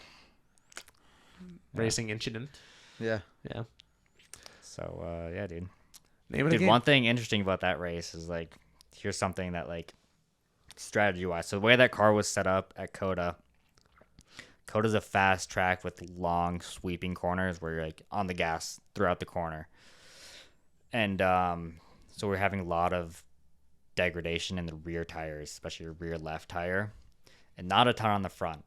Racing incident. Yeah. Yeah. So yeah, dude. Name it Dude, again. one thing interesting about that race is like, here's something that like, strategy wise. So the way that car was set up at Coda. Coda's a fast track with long sweeping corners where you're like on the gas throughout the corner. And so we're having a lot of degradation in the rear tires, especially your rear left tire, and not a ton on the front.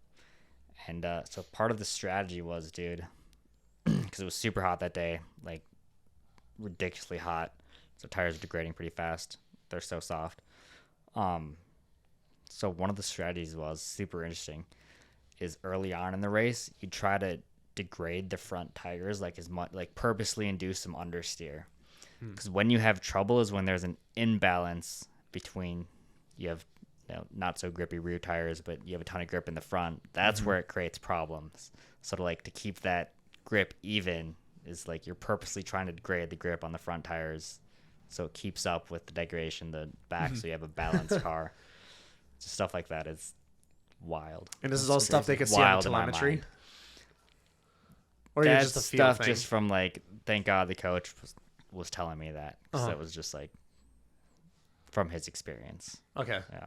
And so part of the strategy was, dude, because it was super hot that day, like ridiculously hot. So tires are degrading pretty fast. They're so soft. So one of the strategies was super interesting. Is early on in the race, you try to degrade the front tires like as much, like purposely induce some understeer. Because when you have trouble is when there's an imbalance between you have not so grippy rear tires, but you have a ton of grip in the front. That's where it creates problems. So to keep that grip even is like you're purposely trying to degrade the grip on the front tires so it keeps up with the degradation the back, so you have a balanced car. Just stuff like that is wild. And this is all stuff they could see on the telemetry? Or That's just a feel stuff thing? just from like, thank God the coach was telling me that. Because that was just like from his experience. Okay. Yeah.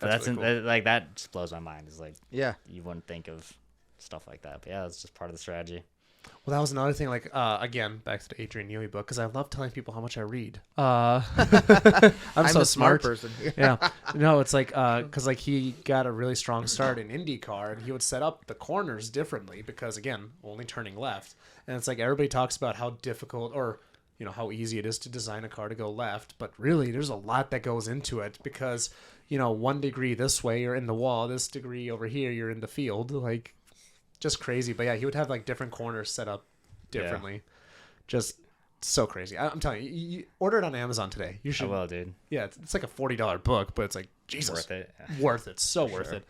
That's really cool. Like that just blows my mind. Is like, you wouldn't think of stuff like that. But yeah, that's just part of the strategy. Well, that was another thing. Like again, back to the Adrian Newey book, because I love telling people how much I read. I'm so a smart person. Yeah. No, it's like because like he got a really strong start in IndyCar, and he would set up the corners differently because again, only turning left. And it's like everybody talks about how difficult or how easy it is to design a car to go left, but really there's a lot that goes into it because 1 degree this way you're in the wall, this degree over here you're in the field, like just crazy. But yeah, he would have like different corners set up differently. Yeah. Just so crazy. I'm telling you, you order it on Amazon today. You should. I will, dude. Yeah, it's like a $40 book, but it's like Jesus, worth it. Yeah. Worth it. So worth it.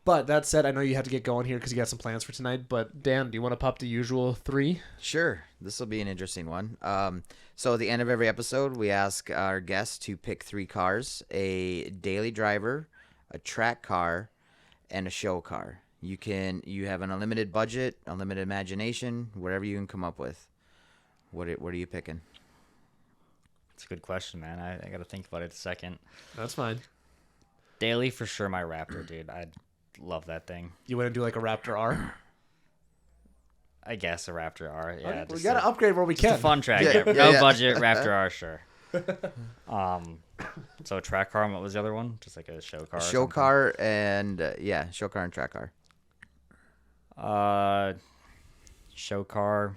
But that said, I know you have to get going here because you got some plans for tonight. But Dan, do you want to pop the usual 3? Sure. This will be an interesting one. So at the end of every episode, we ask our guests to pick 3 cars: a daily driver, a track car, and a show car. You have an unlimited budget, unlimited imagination, whatever you can come up with. What are you picking? It's a good question, man. I got to think about it a second. That's fine. Daily for sure, my Raptor, dude. I love that thing. You want to do like a Raptor R? I guess a Raptor R. Yeah, we got to upgrade where we can. A fun track. No budget Raptor R, sure. So a track car. And what was the other one? Just like a show car. Show car and show car and track car. Show car.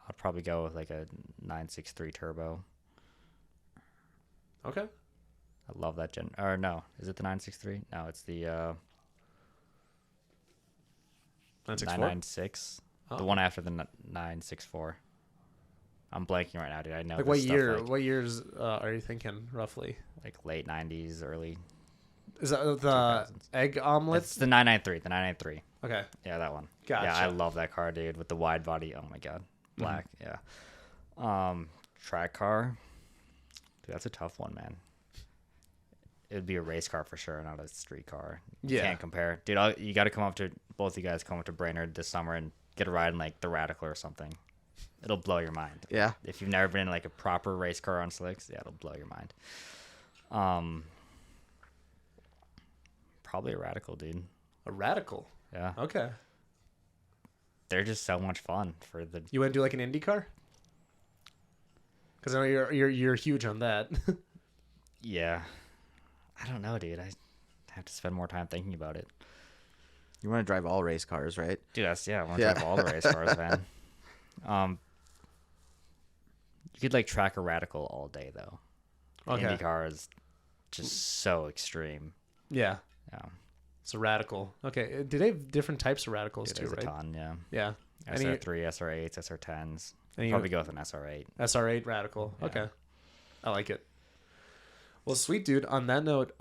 I'd probably go with like a 963 turbo. Okay. I love that gen. Or no, is it the 963? No, it's the 996. Oh. The one after the 964. I'm blanking right now, dude. I know. Like what year? Like, what years are you thinking roughly? Like late 90s, early. Is that the 2000s. Egg omelet? It's the 993. The 993. Okay. Yeah, that one. Gotcha. Yeah, I love that car, dude, with the wide body. Oh my god, black. Mm-hmm. Yeah. Track car. Dude, that's a tough one, man. It would be a race car for sure, not a street car. You can't compare. Dude, you got to both you guys come up to Brainerd this summer and get a ride in like the Radical or something. It'll blow your mind. Yeah. If you've never been in like a proper race car on slicks, yeah, it'll blow your mind. Probably a Radical, dude. A Radical? Yeah. Okay. They're just so much fun for the. You want to do like an Indy car? Because I know you're huge on that. Yeah. I don't know, dude. I have to spend more time thinking about it. You want to drive all race cars, right? Dude, I want to drive all the race cars, man. You could like track a Radical all day though. Okay. IndyCar is just so extreme. Yeah. Yeah. It's a Radical. Okay. Do they have different types of Radicals too, right? A ton, yeah. Yeah. SR3, SR8s, SR10s. Probably go with an SR8. SR8 Radical. Yeah. Okay. I like it. Well, sweet, dude. On that note,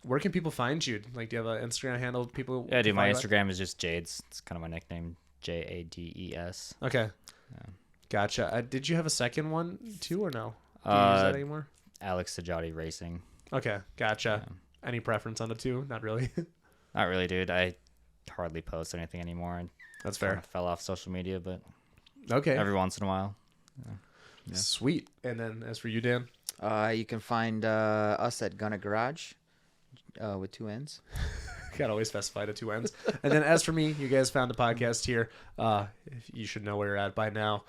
where can people find you? Like, do you have an Instagram handle? People. Yeah, dude. My Instagram is just Jades. It's kind of my nickname, Jades. Okay. Yeah. Gotcha. Did you have a second one too, or no? Do you use that anymore? Alex Sajady Racing. Okay, gotcha. Yeah. Any preference on the two? Not really. Not really, dude. I hardly post anything anymore. That's fair. I fell off social media, but okay, every once in a while. Yeah. Sweet. And then as for you, Dan? You can find us at Gunna Garage with 2 N's. Gotta always specify the 2 N's. And then as for me, you guys found the podcast here. You should know where you're at by now.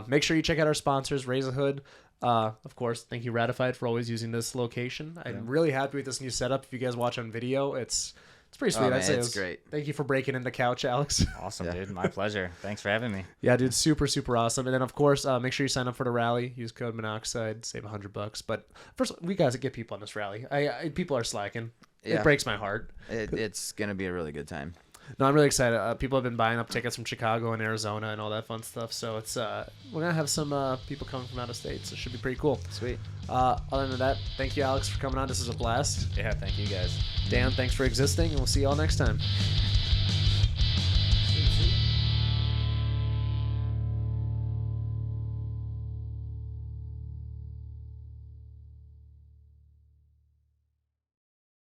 Make sure you check out our sponsors, Raise a Hood. Of course, thank you, Ratified, for always using this location. I'm really happy with this new setup. If you guys watch on video, it's pretty sweet. I'd say it's great. Thank you for breaking in the couch, Alex. Awesome, dude. My pleasure. Thanks for having me. Yeah, dude, super, super awesome. And then, of course, make sure you sign up for the rally. Use code Monoxide, save $100. But first, we got to get people on this rally. People are slacking. Yeah. It breaks my heart. It's gonna be a really good time. No, I'm really excited. People have been buying up tickets from Chicago and Arizona and all that fun stuff. So it's we're gonna have some people coming from out of state. So it should be pretty cool. Sweet. Other than that, thank you, Alex, for coming on. This is a blast. Yeah, thank you guys. Dan, thanks for existing, and we'll see you all next time.